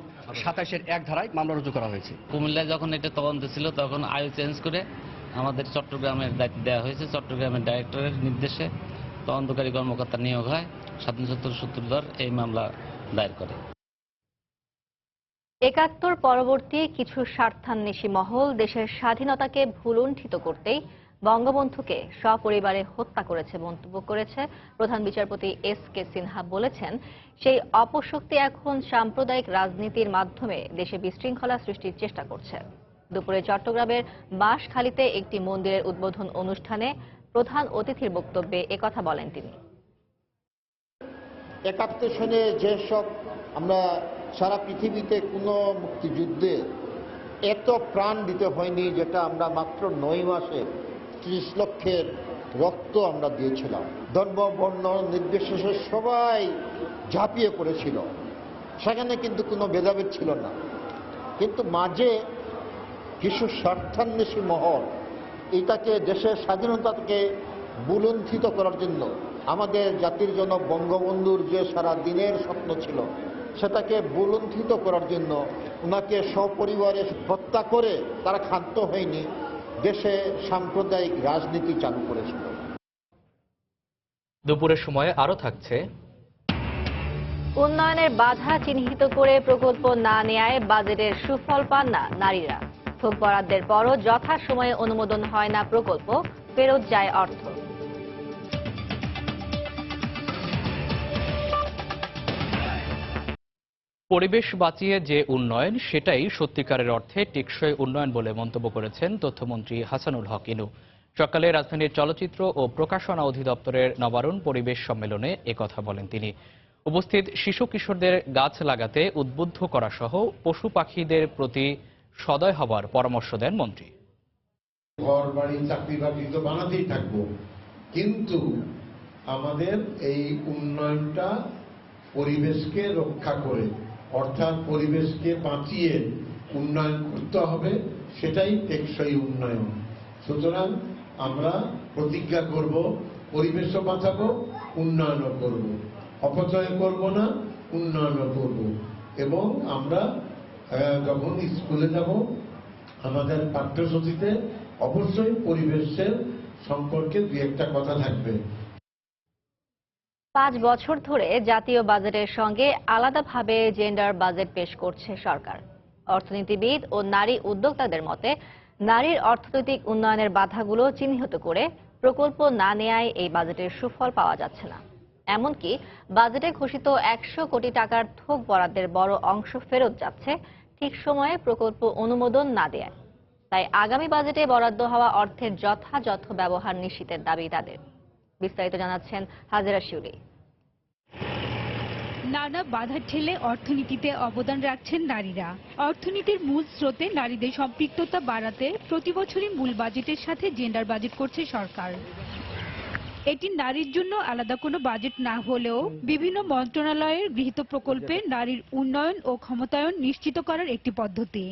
27-1 ধারায় মামলা রুজু করা হয়েছে। কুমিল্লায় যখন এটা তদন্ত ছিল তখন আয়ু চেঞ্জ করে আমাদের চট্টগ্রামের দায়িত্ব দেওয়া হয়েছে। চট্টগ্রামের ডাইরেক্টরের নির্দেশে তদন্তকারী কর্মকর্তা নিয়োগ হয়। 77 সূত্রধর এই মামলা দায়ের করে। 71 পরবর্তী কিছু স্বার্থান্বেষী মহল দেশের স্বাধীনতাকে ভুলুণ্ঠিত করতেই বঙ্গবন্ধুকে সপরিবারে হত্যা করেছে মন্তব্য করেছে প্রধান বিচারপতি এস.কে. সিনহা। বলেছেন, সেই অপশক্তি এখন সাম্প্রদায়িক রাজনীতির মাধ্যমে দেশে বিশৃঙ্খলা সৃষ্টির চেষ্টা করছে। দুপুরে চট্টগ্রামের বাঁশখালীতে একটি মন্দিরের উদ্বোধন অনুষ্ঠানে প্রধান অতিথির বক্তব্যে একথা বলেন তিনি। 71 সনে যেসব আমরা সারা পৃথিবীতে কোনো মুক্তিযুদ্ধে এত প্রাণ দিতে হয়নি, যেটা আমরা মাত্র 9 মাসে 30 লক্ষের রক্ত আমরা দিয়েছিলাম। ধর্ম বর্ণ নির্বিশেষে সবাই ঝাঁপিয়ে পড়েছিল, সেখানে কিন্তু কোনো ভেদাভেদ ছিল না। কিন্তু মাঝে কিছু স্বার্থান্বেষী মহল এটাকে দেশের স্বাধীনতাকে বুলুণ্ঠিত করার জন্য, আমাদের জাতির জনক বঙ্গবন্ধুর যে সারা দিনের স্বপ্ন ছিল সেটাকে বুলুণ্ঠিত করার জন্য ওনাকে সপরিবারে হত্যা করে তারা ক্ষান্ত হয়নি, দেশে সাম্প্রদায়িক রাজনীতি চালু করেছিল। দুপুরের সময় আরো থাকছে উন্নয়নের বাধা চিহ্নিত করে প্রকল্প না নেয়ায় বাজেটের সুফল পান না নারীরা। থোক বরাদ্দের পরও যথাসময়ে অনুমোদন হয় না প্রকল্প, ফেরত যায় অর্থ। পরিবেশ বাঁচিয়ে যে উন্নয়ন, সেটাই সত্যিকারের অর্থে টেকসই উন্নয়ন বলে মন্তব্য করেছেন তথ্যমন্ত্রী হাসানুল হক ইনু। সকালে রাজধানীর চলচ্চিত্র ও প্রকাশনা অধিদপ্তরের নবারুণ পরিবেশ সম্মেলনে একথা বলেন তিনি। উপস্থিত শিশু কিশোরদের গাছ লাগাতে উদ্বুদ্ধ করা সহ পশু পাখিদের প্রতি সদয় হবার পরামর্শ দেন মন্ত্রী। ঘর বাড়ি চাকরি বাকরি তো বানাতেই থাকবো, কিন্তু আমাদের এই উন্নয়নটা পরিবেশকে রক্ষা করে, অর্থাৎ পরিবেশকে বাঁচিয়ে উন্নয়ন করতে হবে, সেটাই টেকসই উন্নয়ন। সুতরাং আমরা প্রতিজ্ঞা করব, পরিবেশও বাঁচাবো, উন্নয়নও করব, অপচয় করব না, উন্নয়নও করব। এবং আমরা যখন স্কুলে যাব, আমাদের পাঠ্যসূচিতে অবশ্যই পরিবেশের সম্পর্কে 2-1টা কথা থাকবে। 5 বছর ধরে জাতীয় বাজেটের সঙ্গে আলাদাভাবে জেন্ডার বাজেট পেশ করছে সরকার। অর্থনীতিবিদ ও নারী উদ্যোক্তাদের মতে, নারীর অর্থনৈতিক উন্নয়নের বাধাগুলো চিহ্নিত করে প্রকল্প না নেয়ায় এই বাজেটের সুফল পাওয়া যাচ্ছে না। এমনকি বাজেটে ঘোষিত 100 কোটি টাকার থোক বরাদ্দের বড় অংশ ফেরত যাচ্ছে ঠিক সময়ে প্রকল্প অনুমোদন না দেয়ায়। তাই আগামী বাজেটে বরাদ্দ হওয়া অর্থের যথাযথ ব্যবহার নিশ্চিতের দাবি তাদের। বিস্তারিত জানাচ্ছেন হাজেরা শিউলি। নানা বাধা ঠেলে অর্থনীতিতে অবদান রাখছেন নারীরা। অর্থনীতির মূল স্রোতে নারীদের সম্পৃক্ততা বাড়াতে প্রতি বছরই মূল বাজেটের সাথে জেন্ডার বাজেট করছে সরকার। এটি নারীর জন্য আলাদা কোনো বাজেট না হলেও বিভিন্ন মন্ত্রণালয়ের গৃহীত প্রকল্পে নারীর উন্নয়ন ও ক্ষমতায়ন নিশ্চিত করার একটি পদ্ধতি।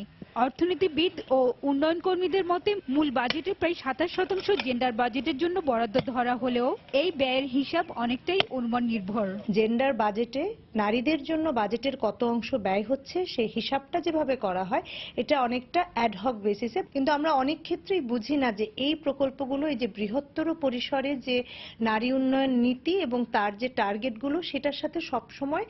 অর্থনীতিবিদ ও উন্নয়ন কর্মীদের মতে মূল বাজেটের প্রায় 27% জেন্ডার বাজেটের জন্য বরাদ্দ ধরা হলেও এই ব্যয়ের হিসাব অনেকটাই অনুমান নির্ভর। জেন্ডার বাজেটে নারীদের জন্য বাজেটের কত অংশ ব্যয় হচ্ছে সেই হিসাবটা যেভাবে করা হয়, এটা অনেকটা অ্যাডহক বেসিসে। কিন্তু আমরা অনেক ক্ষেত্রেই বুঝি না যে এই প্রকল্পগুলো, এই যে বৃহত্তর পরিসরে যে নারী উন্নয়ন নীতি এবং তার যে টার্গেটগুলো, সেটার সাথে সবসময়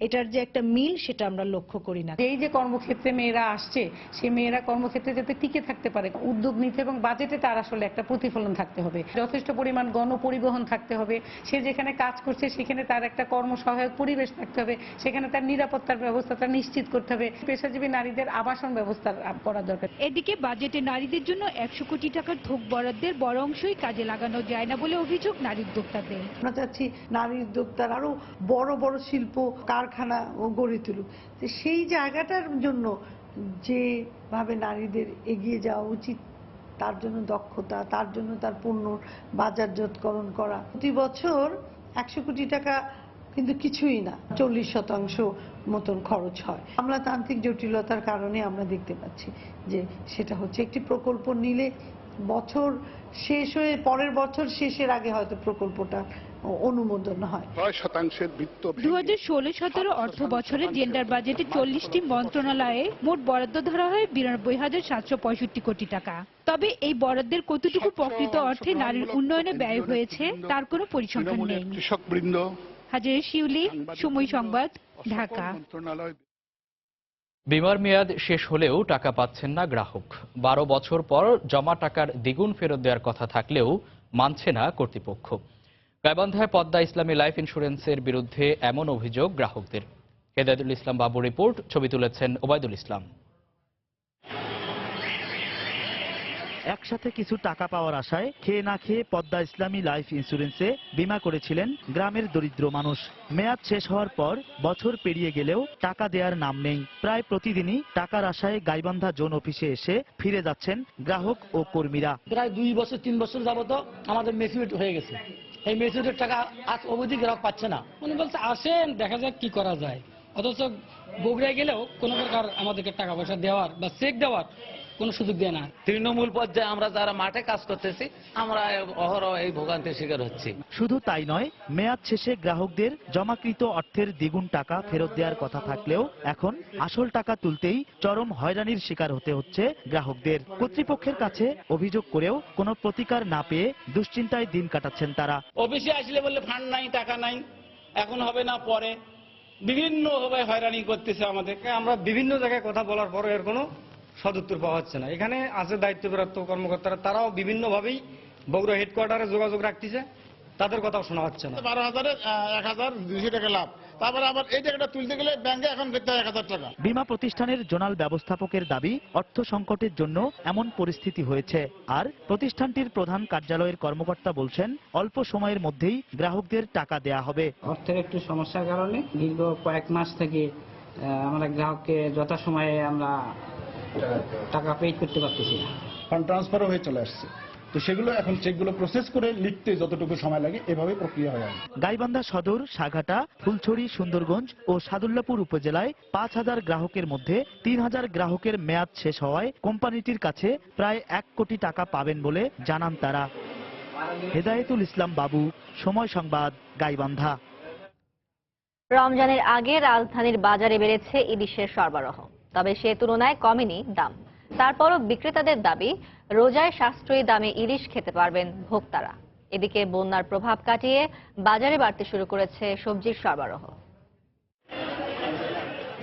এটার যে একটা মিল, সেটা আমরা লক্ষ্য করি না। এই যে কর্মক্ষেত্রে মেয়েরা আসছে, সেই মেয়েরা কর্মক্ষেত্রে যাতে টিকে থাকতে পারে, উদ্যোগ নিতে এবং বাজেটে তার আসলে একটা প্রতিফলন থাকতে হবে। যথেষ্ট পরিমাণ গণপরিবহন থাকতে হবে, সে যেখানে কাজ করছে সেখানে তার একটা কর্মসহায়ক পরিবেশ থাকতে হবে, সেখানে তার নিরাপত্তার ব্যবস্থাটা নিশ্চিত করতে হবে। পেশাজীবী নারীদের আবাসন ব্যবস্থা করা দরকার। এদিকে বাজেটে নারীদের জন্য 100 কোটি টাকার থোক বরাদ্দের বড় অংশই কাজে লাগানো যায় না বলে অভিযোগ নারী উদ্যোক্তাদের। আমরা চাচ্ছি নারী উদ্যোক্তার আরো বড় বড় শিল্প কারখানা গড়ে তুলুক। সেই জায়গাটার জন্য যেভাবে নারীদের এগিয়ে যাওয়া উচিত, তার জন্য দক্ষতা, তার জন্য তার পণ্য বাজারজাতকরণ করা। প্রতি বছর 100 কোটি টাকা কিন্তু কিছুই না, 40% মতন খরচ হয়। আমলাতান্ত্রিক জটিলতার কারণে আমরা দেখতে পাচ্ছি যে সেটা হচ্ছে একটি প্রকল্প নিলে বছর শেষ হয়ে পরের বছর শেষের আগে হয়তো প্রকল্পটা অনুমোদন হয়। 6% বৃত্ত 2016-17 অর্থ বছরে জেন্ডার বাজেটে 40টি মন্ত্রণালয়ে মোট বরাদ্দ ধরা হয় 92,765 কোটি টাকা। তবে এই বরাদ্দের কতটুকু প্রকৃত অর্থে নারীর উন্নয়নে ব্যয় হয়েছে তার কোনো পরিসংখ্যান নেই। কৃষকবৃন্দ, হাজেরা শিউলি, সময় সংবাদ, ঢাকা। বিমার মেয়াদ শেষ হলেও টাকা পাচ্ছেন না গ্রাহক। 12 বছর পর জমা টাকার দ্বিগুণ ফেরত দেওয়ার কথা থাকলেও মানছে না কর্তৃপক্ষ। গাইবান্ধায় পদ্মা ইসলামী লাইফ ইন্স্যুরেন্সের বিরুদ্ধে এমন অভিযোগ গ্রাহকদের। হেদায়েতুল ইসলাম বাবু রিপোর্ট, ছবি তুলেছেন ওবায়দুল ইসলাম। একসাথে কিছু টাকা পাওয়ার আশায় খেয়ে না খেয়ে পদ্মা ইসলামী লাইফ ইন্স্যুরেন্সে বীমা করেছিলেন গ্রামের দরিদ্র মানুষ। মেয়াদ শেষ হওয়ার পর বছর পেরিয়ে গেলেও টাকা দেওয়ার নাম নেই। প্রায় প্রতিদিনই টাকার আশায় গাইবান্ধা জোন অফিসে এসে ফিরে যাচ্ছেন গ্রাহক ও কর্মীরা। প্রায় 2 বছর 3 বছর যাবত আমাদের ম্যাচিউরিটি হয়ে গেছে। এই ম্যাচিউরিটির টাকা আজ অবধি গ্রাহক পাচ্ছে না। উনি বলছে আসেন দেখা যাক কি করা যায়, অথচ বগুড়ায় গেলেও কোনো প্রকার আমাদেরকে টাকা পয়সা দেওয়ার বা চেক দেওয়ার কোনো সুযোগ দেয় না। তৃণমূল পর্যায়ে আমরা যারা মাঠে কাজ করতেছি আমরা অহরহ এই ভোগান্তির শিকার হচ্ছি। শুধু তাই নয়, মেয়াদ শেষে গ্রাহকদের জমাকৃত অর্থের দ্বিগুণ টাকা ফেরত দেওয়ার কথা থাকলেও এখন আসল টাকা তুলতেই চরম হয়রানির শিকার হতে হচ্ছে গ্রাহকদের। কর্তৃপক্ষের কাছে অভিযোগ করেও কোনো প্রতিকার না পেয়ে দুশ্চিন্তায় দিন কাটাচ্ছেন তারা। অফিসে আসলে বললে ফান্ড নাই, টাকা নাই, এখন হবে না পরে, বিভিন্নভাবে হয়রানি করতেছে আমাদেরকে। আমরা বিভিন্ন জায়গায় কথা বলার পরে এর কোনো সদুত্তর পাওয়া যাচ্ছে না। এখানে আছে দায়িত্বপ্রাপ্ত কর্মকর্তারা, তারাও বিভিন্নভাবেই বগুড়া হেডকোয়ার্টারে যোগাযোগ রাখতেছে, তাদের কথাও শোনা হচ্ছে না। 12,000-এ 1,200 টাকা লাভ, তারপরে আবার এই টাকাটা তুলতে গেলে ব্যাংকে এখন দিতে হয় 1,000 টাকা। বীমা প্রতিষ্ঠানের জোনাল ব্যবস্থাপকের দাবি, অর্থ সংকটের জন্য এমন পরিস্থিতি হয়েছে। আর প্রতিষ্ঠানটির প্রধান কার্যালয়ের কর্মকর্তা বলছেন, অল্প সময়ের মধ্যেই গ্রাহকদের টাকা দেয়া হবে। অর্থের একটু সমস্যার কারণে দীর্ঘ কয়েক মাস থেকে আমরা গ্রাহককে যথাসময়ে আমরা টাকা পেইড করতে পারতেছি না। ফান্ড ট্রান্সফারও হয়ে চলে আসছে, তো সেগুলো এখন চেকগুলো প্রসেস করে লিখতে যতটুকু সময় লাগে এভাবে প্রক্রিয়া হয়। গাইবান্ধা সদর, সাঘাটা, ফুলছড়ি, সুন্দরগঞ্জ ও সাদুল্লাপুর উপজেলায় 5,000 গ্রাহকের মধ্যে 3,000 গ্রাহকের মেয়াদ শেষ হওয়ায় কোম্পানিটির কাছে প্রায় 1 কোটি টাকা পাবেন বলে জানান তারা। হেদায়েতুল ইসলাম বাবু, সময় সংবাদ, গাইবান্ধা। রমজানের আগে রাজধানীর বাজারে বেড়েছে ইলিশের সরবরাহ, তবে সে তুলনায় কমেনি দাম। তারপরও বিক্রেতাদের দাবি, রোজায় সাশ্রয়ী দামে ইলিশ খেতে পারবেন ভোক্তারা। এদিকে বন্যার প্রভাব কাটিয়ে বাজারে বাড়তে শুরু করেছে সবজির সরবরাহ।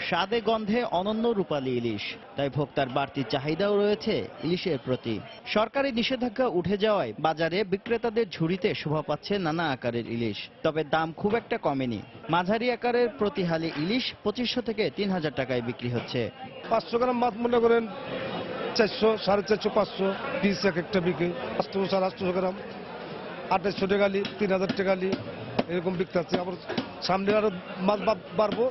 স্বাদে গন্ধে অনন্য রূপালী ইলিশ, তাই ভোক্তার বাড়তি চাহিদাও রয়েছে ইলিশের প্রতি। সরকারি নিষেধাজ্ঞা উঠে যাওয়ায় বাজারে বিক্রেতাদের ঝুড়িতে শোভা পাচ্ছে নানা আকারের ইলিশ, তবে দাম খুব একটা কমেনি। মাঝারি আকারের প্রতি হালি ইলিশ 2500 থেকে 3000 টাকায় বিক্রি হচ্ছে। 500 গ্রাম মাছ মনে করেন 400, 450, 500 পিস এক একটা বিক্রি। 800, 800 গ্রাম 2800 টাকা, 3000 টাকা এরকম বিক্রি হচ্ছে। আবার সামনে আরো মাছ বাড়বো,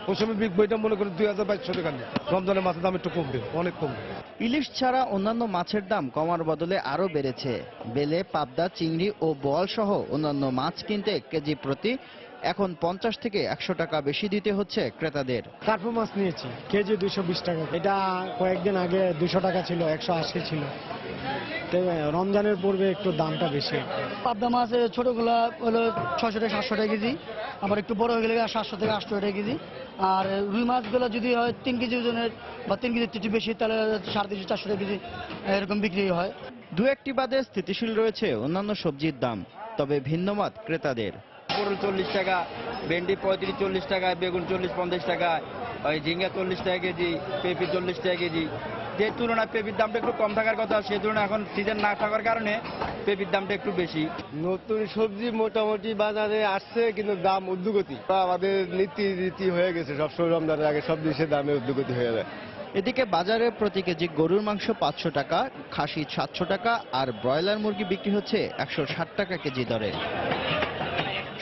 ওই সময় বিগ বইটা মনে করেন 2200 টাকা। রমজানের মাছের দাম একটু কমবে, অনেক কমবে। ইলিশ ছাড়া অন্যান্য মাছের দাম কমার বদলে আরো বেড়েছে। বেলে, পাবদা, চিংড়ি ও বোয়াল সহ অন্যান্য মাছ কিনতে কেজি প্রতি এখন 50 থেকে 100 টাকা বেশি দিতে হচ্ছে ক্রেতাদের। কার্পু মাছ নিয়েছি কেজি 220 টাকা, এটা কয়েকদিন আগে 200 টাকা ছিল, 180 ছিল। রমজানের পূর্বে একটু দামটা বেশি। পাবদা মাছ ছোটগুলা হলো 600 থেকে 700 টাকা কেজি, আবার একটু বড় হয়ে গেলে 700 থেকে 800 টাকা কেজি। আর রুই মাছগুলো যদি হয় 3 কেজি ওজনের বা 3 কেজির একটু বেশি, তাহলে 350, 400 টাকা কেজি এরকম বিক্রি হয়। দু একটি বাদে স্থিতিশীল রয়েছে অন্যান্য সবজির দাম, তবে ভিন্ন মত ক্রেতাদের। পটল 40 টাকা, ভেন্ডি 35-40 টাকা, বেগুন 40-50 টাকা, ওই ঝিঙ্গা 40 টাকা কেজি, পেঁপে 40 টাকা কেজি। যে তুলনায় পেঁপির দামটা একটু কম থাকার কথা, সে তুলনায় এখন সিজন না থাকার কারণে পেঁপির দামটা একটু বেশি। নতুন সবজি মোটামুটি বাজারে আসছে, কিন্তু দাম ঊর্ধ্বগতি। আমাদের নীতি হয়ে গেছে, সবসময় রমজানের আগে সব জিনিসের দামে ঊর্ধ্বগতি হয়ে যায়। এদিকে বাজারে প্রতি কেজি গরুর মাংস 500 টাকা, খাসি 700 টাকা আর ব্রয়লার মুরগি বিক্রি হচ্ছে 160 টাকা কেজি দরে।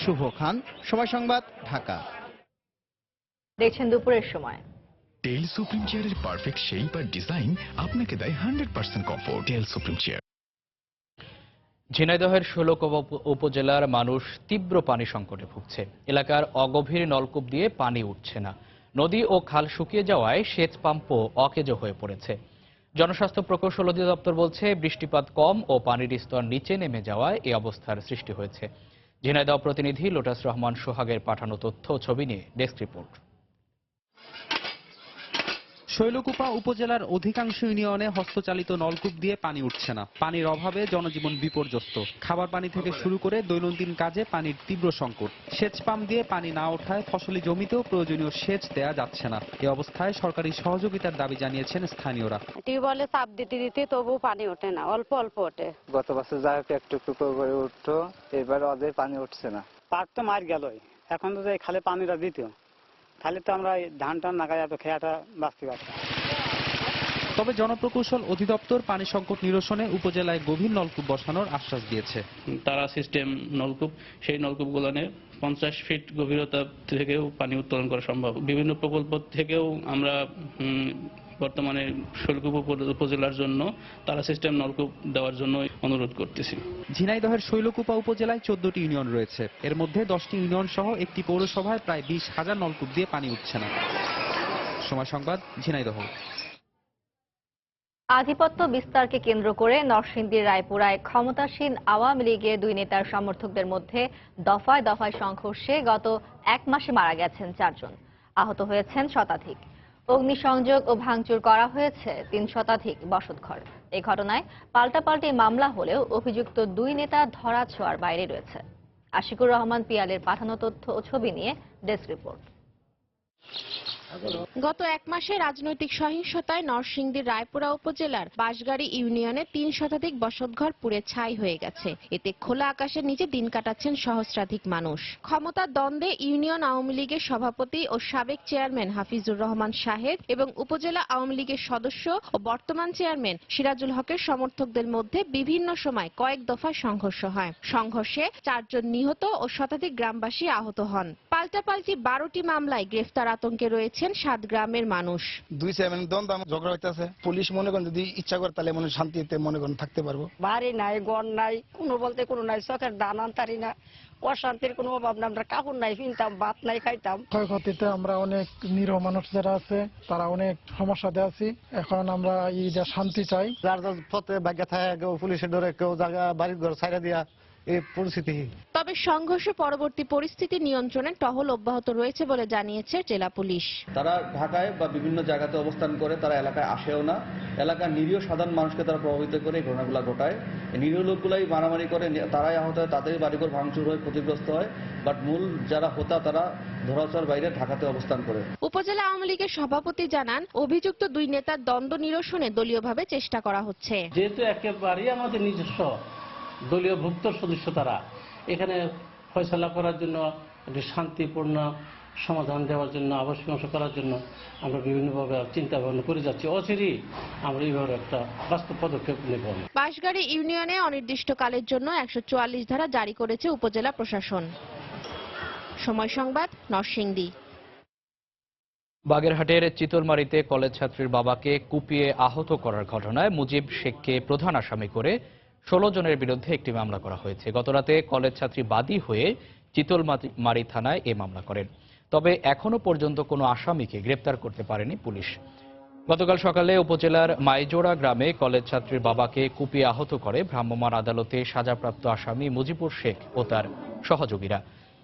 শুভ খান, সময় সংবাদ, ঢাকা। দেখছেন দুপুরের সময়। টেল সুপ্রিম চেয়ারের পারফেক্ট শেপ আর ডিজাইন আপনাকে দেয় 100% কমফোর্ট। টেল সুপ্রিম চেয়ার। ঝিনাইদহের শোলকোপা উপজেলার মানুষ তীব্র পানি সংকটে ভুগছে। এলাকার অগভীর নলকূপ দিয়ে পানি উঠছে না। নদী ও খাল শুকিয়ে যাওয়ায় সেচ পাম্পও অকেজো হয়ে পড়েছে। জনস্বাস্থ্য প্রকৌশল অধিদপ্তর বলছে, বৃষ্টিপাত কম ও পানির স্তর নিচে নেমে যাওয়ায় এই অবস্থার সৃষ্টি হয়েছে। ঝিনাইদহ প্রতিনিধি লোটাস রহমান সোহাগের পাঠানো তথ্য ও ছবি নিয়ে ডেস্ক রিপোর্ট। শৈলকুপা উপজেলার অধিকাংশ ইউনিয়নে হস্তচালিত নলকূপ দিয়ে পানি উঠছে না। পানির অভাবে জনজীবন বিপর্যস্ত। খাবার পানি থেকে শুরু করে দৈনন্দিন কাজে পানির তীব্র সংকট। সেচ পাম্প দিয়ে পানি না ওঠায় ফসলি জমিতেও প্রয়োজনীয় সেচ দেয়া যাচ্ছে না। এই অবস্থায় সরকারি সহযোগিতার দাবি জানিয়েছেন স্থানীয়রা। টিউবওয়েলে চাপ দিতে দিতে তবু পানি ওঠে না, অল্প অল্প ওঠে। গত বছর যা একটু একটু করে উঠতো, এবার অধে পানি উঠছে না। পাট তো মার গেলই, এখন তো যে খালে পানিটা দিত, তাহলে তো আমরা ধান টান নাগায় এত খেয়াটা বাঁচতে পারতাম। তবে জনপ্রকৌশল অধিদপ্তর পানি সংকট নিরসনে উপজেলায় গভীর নলকূপ বসানোর আশ্বাস দিয়েছে। তারা সিস্টেম নলকূপ, সেই নলকূপগুলো 50 ফিট গভীরতা থেকেও পানি উত্তোলন করা সম্ভব। বিভিন্ন প্রকল্প থেকেও আমরা বর্তমানে শৈলকুপা উপজেলার জন্য তারা সিস্টেম নলকূপ দেওয়ার জন্য অনুরোধ করতেছি। ঝিনাইদহের শৈলকুপা উপজেলায় 14টি ইউনিয়ন রয়েছে। এর মধ্যে 10টি ইউনিয়ন সহ একটি পৌরসভায় প্রায় 20,000 নলকূপ দিয়ে পানি উঠছে না। সময় সংবাদ, ঝিনাইদহ। আধিপত্য বিস্তারকে কেন্দ্র করে নরসিংদীর রায়পুরায় ক্ষমতাসীন আওয়ামী লীগের দুই নেতার সমর্থকদের মধ্যে দফায় দফায় সংঘর্ষে গত 1 মাসে মারা গেছেন 4 জন, আহত হয়েছেন শতাধিক। অগ্নিসংযোগ ও ভাঙচুর করা হয়েছে 3 শতাধিক বসতঘর। এই ঘটনায় পাল্টাপাল্টি মামলা হলেও অভিযুক্ত দুই নেতা ধরাছোঁয়ার বাইরে রয়েছে। আশিকুর রহমান পিয়ালের পাঠানো তথ্য ও ছবি নিয়ে ডেস্ক রিপোর্ট। গত 1 মাসে রাজনৈতিক সহিংসতায় নরসিংদীর রায়পুরা উপজেলার বাঁশগাড়ি ইউনিয়নে 3 শতাধিক বসতঘর পুড়ে ছাই হয়ে গেছে। এতে খোলা আকাশের নিচে দিন কাটাচ্ছেন সহস্রাধিক মানুষ। ক্ষমতার দ্বন্দ্বে ইউনিয়ন আওয়ামী লীগের সভাপতি ও সাবেক চেয়ারম্যান হাফিজুর রহমান সাহেব এবং উপজেলা আওয়ামী লীগের সদস্য ও বর্তমান চেয়ারম্যান সিরাজুল হকের সমর্থকদের মধ্যে বিভিন্ন সময় কয়েক দফায় সংঘর্ষ হয়। সংঘর্ষে 4 জন নিহত ও শতাধিক গ্রামবাসী আহত হন। পাল্টাপাল্টি 12টি মামলায় গ্রেফতার আতঙ্কে রয়েছে 7 গ্রামের মানুষ। দুই চেয়ারম্যান দ্বন্দ্ব ঝগড়া হইতেছে। পুলিশ মনে করেন যদি ইচ্ছা করে তাহলে মনে শান্তিতে মনে করেন থাকতে পারবো। বাড়ি নাই, ঘর নাই, কোনো বলতে কোনো নাই, চোখের দান আনতারি না, অশান্তির কোনো অভাব না। আমরা কাপড় নাই কিনতাম, ভাত নাই খাইতাম। ক্ষয়ক্ষতিতে আমরা অনেক নিরীহ মানুষ যারা আছে তারা অনেক সমস্যাতে আছি। এখন আমরা এই যে শান্তি চাই। যার যার পথে ভাগ্য থাকে, কেউ পুলিশের ডরে, কেউ জায়গা বাড়ির ঘর ছাইড়া দিয়া এই পরিস্থিতি। তবে সংঘর্ষ পরবর্তী পরিস্থিতি নিয়ন্ত্রণে টহল অব্যাহত রয়েছে বলে জানিয়েছে জেলা পুলিশ। তারা ঢাকায় বা বিভিন্ন জায়গাতে অবস্থান করে, তারা এলাকায় আসেও না। এলাকার নিরীহ সাধারণ মানুষকে তারা প্রভাবিত করে এই ঘটনাগুলো ঘটায়। নিরীহ লোকগুলাই মারামারি করে, তারাই আহত হয়, তাদের বাড়িঘর ভাঙচুর হয়ে ক্ষতিগ্রস্ত হয়। বাট মূল যারা হোতা তারা ধরাছোঁয়ার বাইরে ঢাকাতে অবস্থান করে। উপজেলা আওয়ামী লীগের সভাপতি জানান, অভিযুক্ত দুই নেতার দ্বন্দ্ব নিরসনে দলীয়ভাবে চেষ্টা করা হচ্ছে। যেহেতু একেবারেই আমাদের নিজস্ব দলীয় ভুক্ত সদস্য, তারা এখানে ফয়সালা করার জন্য, একটি শান্তিপূর্ণ সমাধান দেওয়ার জন্য, আবশ্যক অংশ করার জন্য আমরা বিভিন্নভাবে চিন্তা ভাবনা করে যাচ্ছি। অচিরেই আমরা এইভাবে একটা বাস্তব পদক্ষেপ নেব। বাঁশগাড়ি ইউনিয়নে অনির্দিষ্টকালের জন্য 144 ধারা জারি করেছে উপজেলা প্রশাসন। সময় সংবাদ, নরসিংদী। বাগেরহাটের চিতলমারীতে কলেজ ছাত্রীর বাবাকে কুপিয়ে আহত করার ঘটনায় মুজিব শেখকে প্রধান আসামি করে 16 জনের বিরুদ্ধে একটি মামলা করা হয়েছে। গতরাতে কলেজ ছাত্রী বাদী হয়ে চিতলমারী থানায় এ মামলা করেন। তবে এখনো পর্যন্ত কোনো আসামিকে গ্রেপ্তার করতে পারেনি পুলিশ। গতকাল সকালে উপজেলার মাইজোড়া গ্রামে কলেজ ছাত্রীর বাবাকে কুপিয়ে আহত করে ভ্রাম্যমাণ আদালতে সাজাপ্রাপ্ত আসামি মুজিবুর শেখ ও তার সহযোগীরা।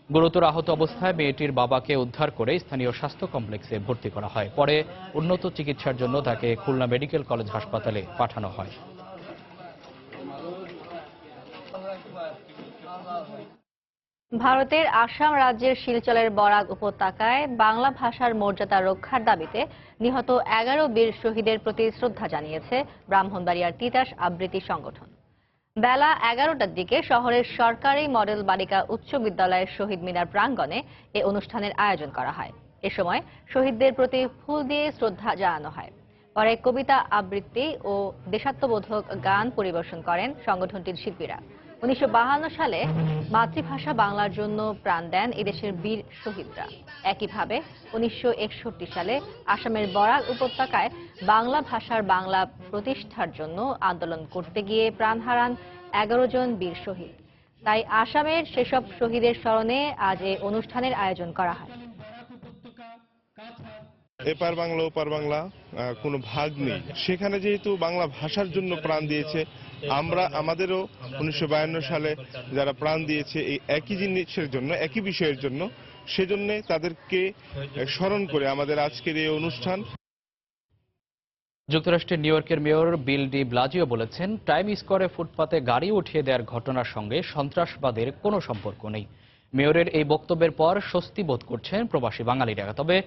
গুরুতর আহত অবস্থায় মেয়েটির বাবাকে উদ্ধার করে স্থানীয় স্বাস্থ্য কমপ্লেক্সে ভর্তি করা হয়। পরে উন্নত চিকিৎসার জন্য তাকে খুলনা মেডিকেল কলেজ হাসপাতালে পাঠানো হয়। ভারতের আসাম রাজ্যের শিলচরের বরাক উপত্যকায় বাংলা ভাষার মর্যাদা রক্ষার দাবিতে নিহত 11 বীর শহীদের প্রতি শ্রদ্ধা জানিয়েছে ব্রাহ্মণবাড়িয়ার তিতাস আবৃত্তি সংগঠন। বেলা 11টার দিকে শহরের সরকারি মডেল বালিকা উচ্চ বিদ্যালয়ের শহীদ মিনার প্রাঙ্গণে এ অনুষ্ঠানের আয়োজন করা হয়। এ সময় শহীদদের প্রতি ফুল দিয়ে শ্রদ্ধা জানানো হয়। পরে কবিতা আবৃত্তি ও দেশাত্মবোধক গান পরিবেশন করেন সংগঠনটির শিল্পীরা। 1952 সালে মাতৃভাষা বাংলার জন্য প্রাণ দেন এদেশের বীর শহীদরা। একইভাবে 1961 সালে আসামের বরাক উপত্যকায় বাংলা ভাষার বাংলা প্রতিষ্ঠার জন্য আন্দোলন করতে গিয়ে প্রাণ হারান 11 জন বীর শহীদ। তাই আসামের সেসব শহীদের স্মরণে আজ এই অনুষ্ঠানের আয়োজন করা হয়। এপার বাংলা ওপার বাংলা কোনো ভাগ নেই। সেখানে যেহেতু বাংলা ভাষার জন্য প্রাণ দিয়েছে, আমরা আমাদেরও 1952 সালে যারা প্রাণ দিয়েছে এই একই জিনিসের জন্য, একই বিষয়ের জন্য, সেজন্য তাদেরকে স্মরণ করে আমাদের আজকের এই অনুষ্ঠান। যুক্তরাষ্ট্রের নিউ ইয়র্কের মেয়র বিল ডি ব্লাজিও বলেছেন, টাইম স্কোয়ারে ফুটপাতে গাড়ি উঠিয়ে দেওয়ার ঘটনার সঙ্গে সন্ত্রাসবাদের কোনো সম্পর্ক নেই। মেয়রের এই বক্তব্যের পর স্বস্তি বোধ করছেন প্রবাসী বাঙালিরা। তবে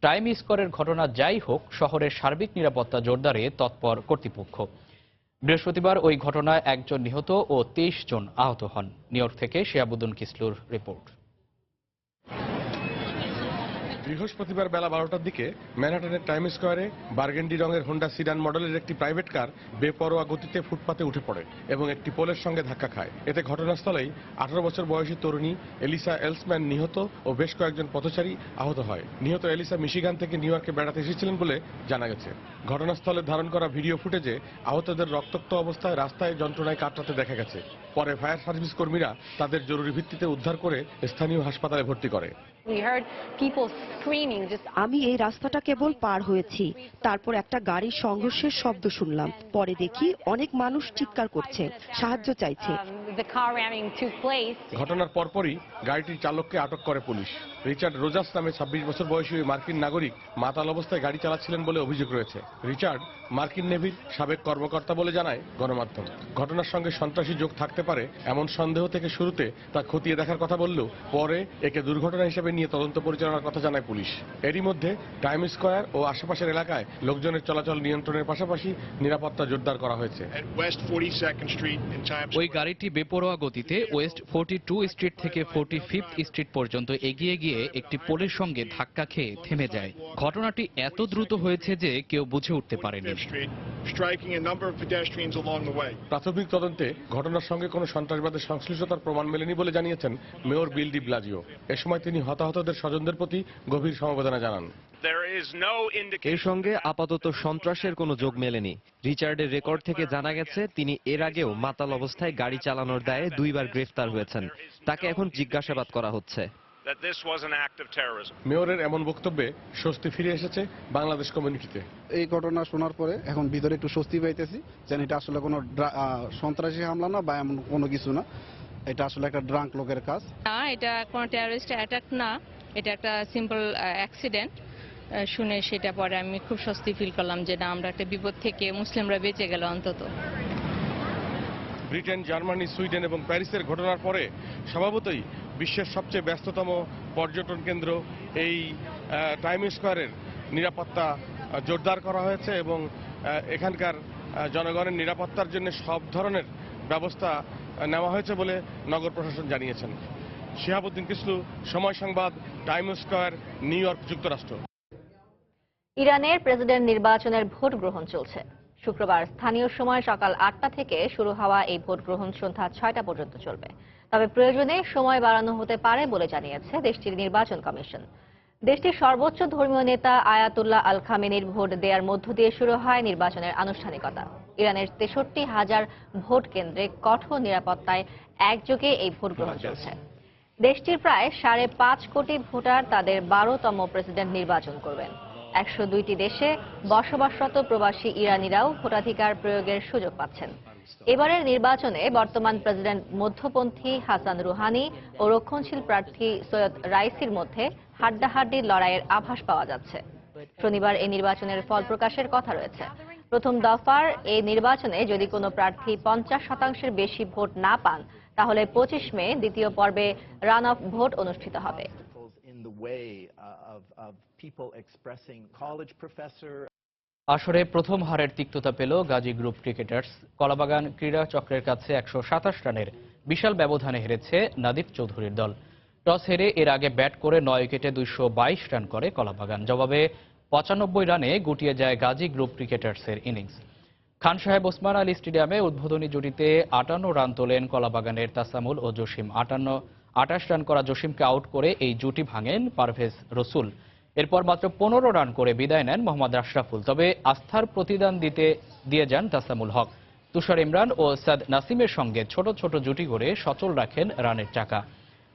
টাইম স্কোয়ারের ঘটনা যাই হোক, শহরের সার্বিক নিরাপত্তা জোরদারে তৎপর কর্তৃপক্ষ। বৃহস্পতিবার ওই ঘটনায় 1 জন নিহত ও 23 জন আহত হন। নিউ ইয়র্ক থেকে শিয়াবুদ্দিন কিসলুর রিপোর্ট। বৃহস্পতিবার বেলা 12টার দিকে ম্যানহাটনের টাইম স্কোয়ারে বার্গেন্ডি রঙের হোন্ডা সিডান মডেলের একটি প্রাইভেট কার বেপরোয়া গতিতে ফুটপাতে উঠে পড়ে এবং একটি পোলের সঙ্গে ধাক্কা খায়। এতে ঘটনাস্থলেই 18 বছর বয়সী তরুণী এলিসা এলসম্যান নিহত ও বেশ কয়েকজন পথচারী আহত হয়। নিহত এলিসা মিশিগান থেকে নিউ ইয়র্কে বেড়াতে এসেছিলেন বলে জানা গেছে। ঘটনাস্থলে ধারণ করা ভিডিও ফুটেজে আহতদের রক্তাক্ত অবস্থায় রাস্তায় যন্ত্রণায় কাতরাতে দেখা গেছে। পরে ফায়ার সার্ভিস কর্মীরা তাদের জরুরি ভিত্তিতে উদ্ধার করে স্থানীয় হাসপাতালে ভর্তি করে। আমি এই রাস্তাটা কেবল পার হয়েছি, তারপর একটা গাড়ির সংঘর্ষের শব্দ শুনলাম। পরে দেখি অনেক মানুষ চিৎকার করছে, সাহায্য চাইছে। ঘটনার পরপরই গাড়িটির চালককে আটক করে পুলিশ। রিচার্ড রোজাস নামে 26 বছর বয়সী ওই মার্কিন নাগরিক মাতাল অবস্থায় গাড়ি চালাচ্ছিলেন বলে অভিযোগ রয়েছে। রিচার্ড মার্কিন নেভির সাবেক কর্মকর্তা বলে জানায় গণমাধ্যম। ঘটনার সঙ্গে সন্ত্রাসী যোগ থাকতে পারে এমন সন্দেহ থেকে শুরুতে তা খতিয়ে দেখার কথা বললেও পরে একে দুর্ঘটনা হিসেবে নিয়ে তদন্ত পরিচালনার কথা জানায় পুলিশ। এরই মধ্যে টাইম স্কোয়ার ও আশেপাশের এলাকায় লোকজনের চলাচল নিয়ন্ত্রণের পাশাপাশি নিরাপত্তা জোরদার করা হয়েছে। ওই গাড়িটি বেপরোয়া গতিতে ওয়েস্ট 42 স্ট্রিট থেকে 45th স্ট্রিট পর্যন্ত এগিয়ে গিয়ে একটি পোলের সঙ্গে ধাক্কা খেয়ে থেমে যায়। ঘটনাটি এত দ্রুত হয়েছে যে কেউ বুঝে উঠতে পারেনি। প্রাথমিক তদন্তে ঘটনার সঙ্গে কোনো সন্ত্রাসবাদের সংশ্লিষ্টতার প্রমাণ মেলেনি বলে জানিয়েছেন মেয়র বিল ডি ব্লাজিও। এ সময় তিনি হতাহতদের স্বজনদের প্রতি গভীর সমবেদনা জানান। এর সঙ্গে আপাতত সন্ত্রাসের কোনো যোগ মেলেনি। রিচার্ডের রেকর্ড থেকে জানা গেছে তিনি এর আগেও মাতাল অবস্থায় গাড়ি চালানোর দায়ে 2 বার গ্রেফতার হয়েছেন। তাকে এখন জিজ্ঞাসাবাদ করা হচ্ছে। মেয়রের এমন বক্তব্যে স্বস্তি ফিরে এসেছে বাংলাদেশ কমিউনিটিতে। এই ঘটনা শোনার পরে এখন ভিতরে একটু স্বস্তি পাইতেছি, যেন এটা আসলে কোনো সন্ত্রাসী হামলা না বা এমন কোনো কিছু না, এটা আসলে একটা ড্রাঙ্ক লোকের কাজ না, এটা কোনো টেররিস্ট অ্যাটাক না, এটা একটা সিম্পল অ্যাক্সিডেন্ট। শুনে সেটা পরে আমি খুব স্বস্তি ফিল করলাম যে না, আমরা একটা বিপদ থেকে মুসলিমরা বেঁচে গেল অন্তত। ব্রিটেন, জার্মানি, সুইডেন এবং প্যারিসের ঘটনার পরে স্বভাবতই বিশ্বের সবচেয়ে ব্যস্ততম পর্যটন কেন্দ্র এই টাইম স্কোয়ারের নিরাপত্তা জোরদার করা হয়েছে এবং এখানকার জনগণের নিরাপত্তার জন্য সব ধরনের ব্যবস্থা নেওয়া হয়েছে বলে নগর প্রশাসন জানিয়েছেন। শিহাবুদ্দিন কিসলু, সময় সংবাদ, টাইম স্কোয়ার, নিউ ইয়র্ক, যুক্তরাষ্ট্র। ইরানের প্রেসিডেন্ট নির্বাচনের ভোট গ্রহণ চলছে। শুক্রবার স্থানীয় সময় সকাল 8টা থেকে শুরু হওয়া এই ভোট গ্রহণ সন্ধ্যা 6টা পর্যন্ত চলবে। তবে প্রয়োজনে সময় বাড়ানো হতে পারে বলে জানিয়েছে দেশটির নির্বাচন কমিশন। দেশটির সর্বোচ্চ ধর্মীয় নেতা আয়াতুল্লাহ আল খামেনির ভোট দেওয়ার মধ্য দিয়ে শুরু হয় নির্বাচনের আনুষ্ঠানিকতা। ইরানের 63,000 ভোট কেন্দ্রে কঠোর নিরাপত্তায় একযোগে এই ভোট গ্রহণ চলছে। দেশটির প্রায় 5.5 কোটি ভোটার তাদের 12তম প্রেসিডেন্ট নির্বাচন করবেন। 102টি দেশে বসবাসরত প্রবাসী ইরানিরাও ভোটাধিকার প্রয়োগের সুযোগ পাচ্ছেন। এবারের নির্বাচনে বর্তমান প্রেসিডেন্ট মধ্যপন্থী হাসান রুহানি ও রক্ষণশীল প্রার্থী সৈয়দ রাইসির মধ্যে হাড্ডাহাড্ডির লড়াইয়ের আভাস পাওয়া যাচ্ছে। শনিবার এই নির্বাচনের ফল প্রকাশের কথা রয়েছে। প্রথম দফার এই নির্বাচনে যদি কোনো প্রার্থী 50% বেশি ভোট না পান, তাহলে 25 মে দ্বিতীয় পর্বে রান অফ ভোট অনুষ্ঠিত হবে। আসরে প্রথম হারের তিক্ততা পেল গাজী গ্রুপ ক্রিকেটার্স। কলাবাগান ক্রীড়া চক্রের কাছে 127 রানের বিশাল ব্যবধানে হেরেছে নাদিফ চৌধুরীর দল। টস হেরে এর আগে ব্যাট করে 9 উইকেটে 222 রান করে কলাবাগান। জবাবে 95 রানে গুটিয়ে যায় গাজী গ্রুপ ক্রিকেটার্সের ইনিংস। খান সাহেব ওসমান আলী স্টেডিয়ামে উদ্বোধনী জুটিতে 58 রান তোলেন কলাবাগানের তাসামুল ও জসিম। 28 রান করা জসিমকে আউট করে এই জুটি ভাঙেন পারভেজ রসুল। এরপর মাত্র 15 রান করে বিদায় নেন মোহাম্মদ আশরাফুল। তবে আস্থার প্রতিদান দিয়ে যান তাসামুল হক। তুষার ইমরান ও সাদ নাসিমের সঙ্গে ছোট ছোট জুটি করে সচল রাখেন রানের চাকা।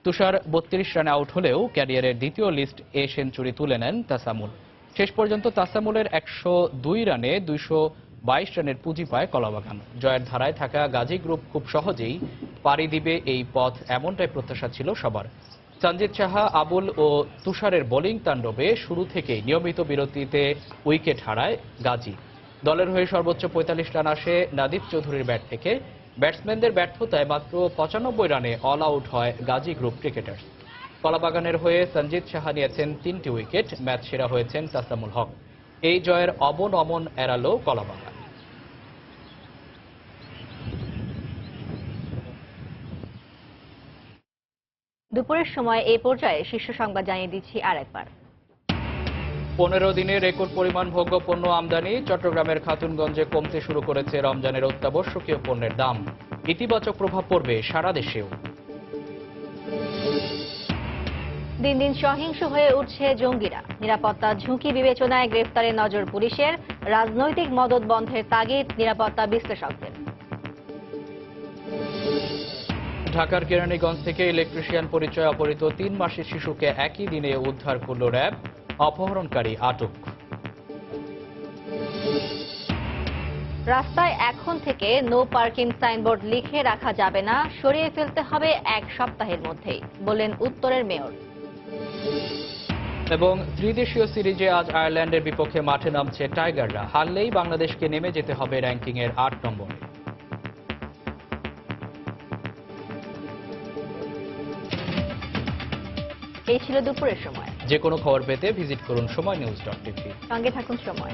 তুষার 32 রানে আউট হলেও ক্যারিয়ারের দ্বিতীয় লিস্ট এ সেঞ্চুরি তুলে নেন তাসামুল। শেষ পর্যন্ত তাসামুলের 102 রানে 222 রানের পুঁজি পায় কলাবাগান। জয়ের ধারায় থাকা গাজী গ্রুপ খুব সহজেই পাড়ি দিবে এই পথ, এমনটাই প্রত্যাশা ছিল সবার। সঞ্জিত সাহা, আবুল ও তুষারের বোলিং তাণ্ডবে শুরু থেকেই নিয়মিত বিরতিতে উইকেট হারায় গাজী। দলের হয়ে সর্বোচ্চ 45 রান আসে নাদিফ চৌধুরীর ব্যাট থেকে। ব্যাটসম্যানদের ব্যর্থতায় মাত্র 95 রানে অল আউট হয় গাজী গ্রুপ ক্রিকেটার্স। কলাবাগানের হয়ে সঞ্জিত সাহা নিয়েছেন 3টি উইকেট। ম্যাচ সেরা হয়েছেন তাসামুল হক। এই জয়ের অবনমন এড়ালো কলাবাগান। দুপুরের সময় এই পর্যায়ে শীর্ষ সংবাদ জানিয়ে দিচ্ছি আরেকবার। 15 দিনে রেকর্ড পরিমাণ ভোগ্য পণ্য আমদানি। চট্টগ্রামের খাতুনগঞ্জে কমতে শুরু করেছে রমজানের অত্যাবশ্যকীয় পণ্যের দাম। ইতিবাচক প্রভাব পড়বে সারা দেশেও। দিন দিন সহিংস হয়ে উঠছে জঙ্গিরা। নিরাপত্তা ঝুঁকি বিবেচনায় গ্রেফতারে নজর পুলিশের। রাজনৈতিক মদদ বন্ধের তাগিদ নিরাপত্তা বিশ্লেষকদের। ঢাকার কেরানীগঞ্জ থেকে ইলেকট্রিশিয়ান পরিচয় অপহৃত 3 মাসের শিশুকে একই দিনে উদ্ধার করল র্যাব। অপহরণকারী আটক। রাস্তায় এখন থেকে নো পার্কিং সাইনবোর্ড লিখে রাখা যাবে না, সরিয়ে ফেলতে হবে 1 সপ্তাহের মধ্যেই, বললেন উত্তরের মেয়র। এবং ত্রিদেশীয় সিরিজে আজ আয়ারল্যান্ডের বিপক্ষে মাঠে নামছে টাইগাররা। হারলেই বাংলাদেশকে নেমে যেতে হবে র্যাঙ্কিংয়ের 8 নম্বরে। এই ছিল দুপুরের সময়। যে কোনো খবর পেতে ভিজিট করুন সময়নিউজ.tv। সঙ্গে থাকুন সময়।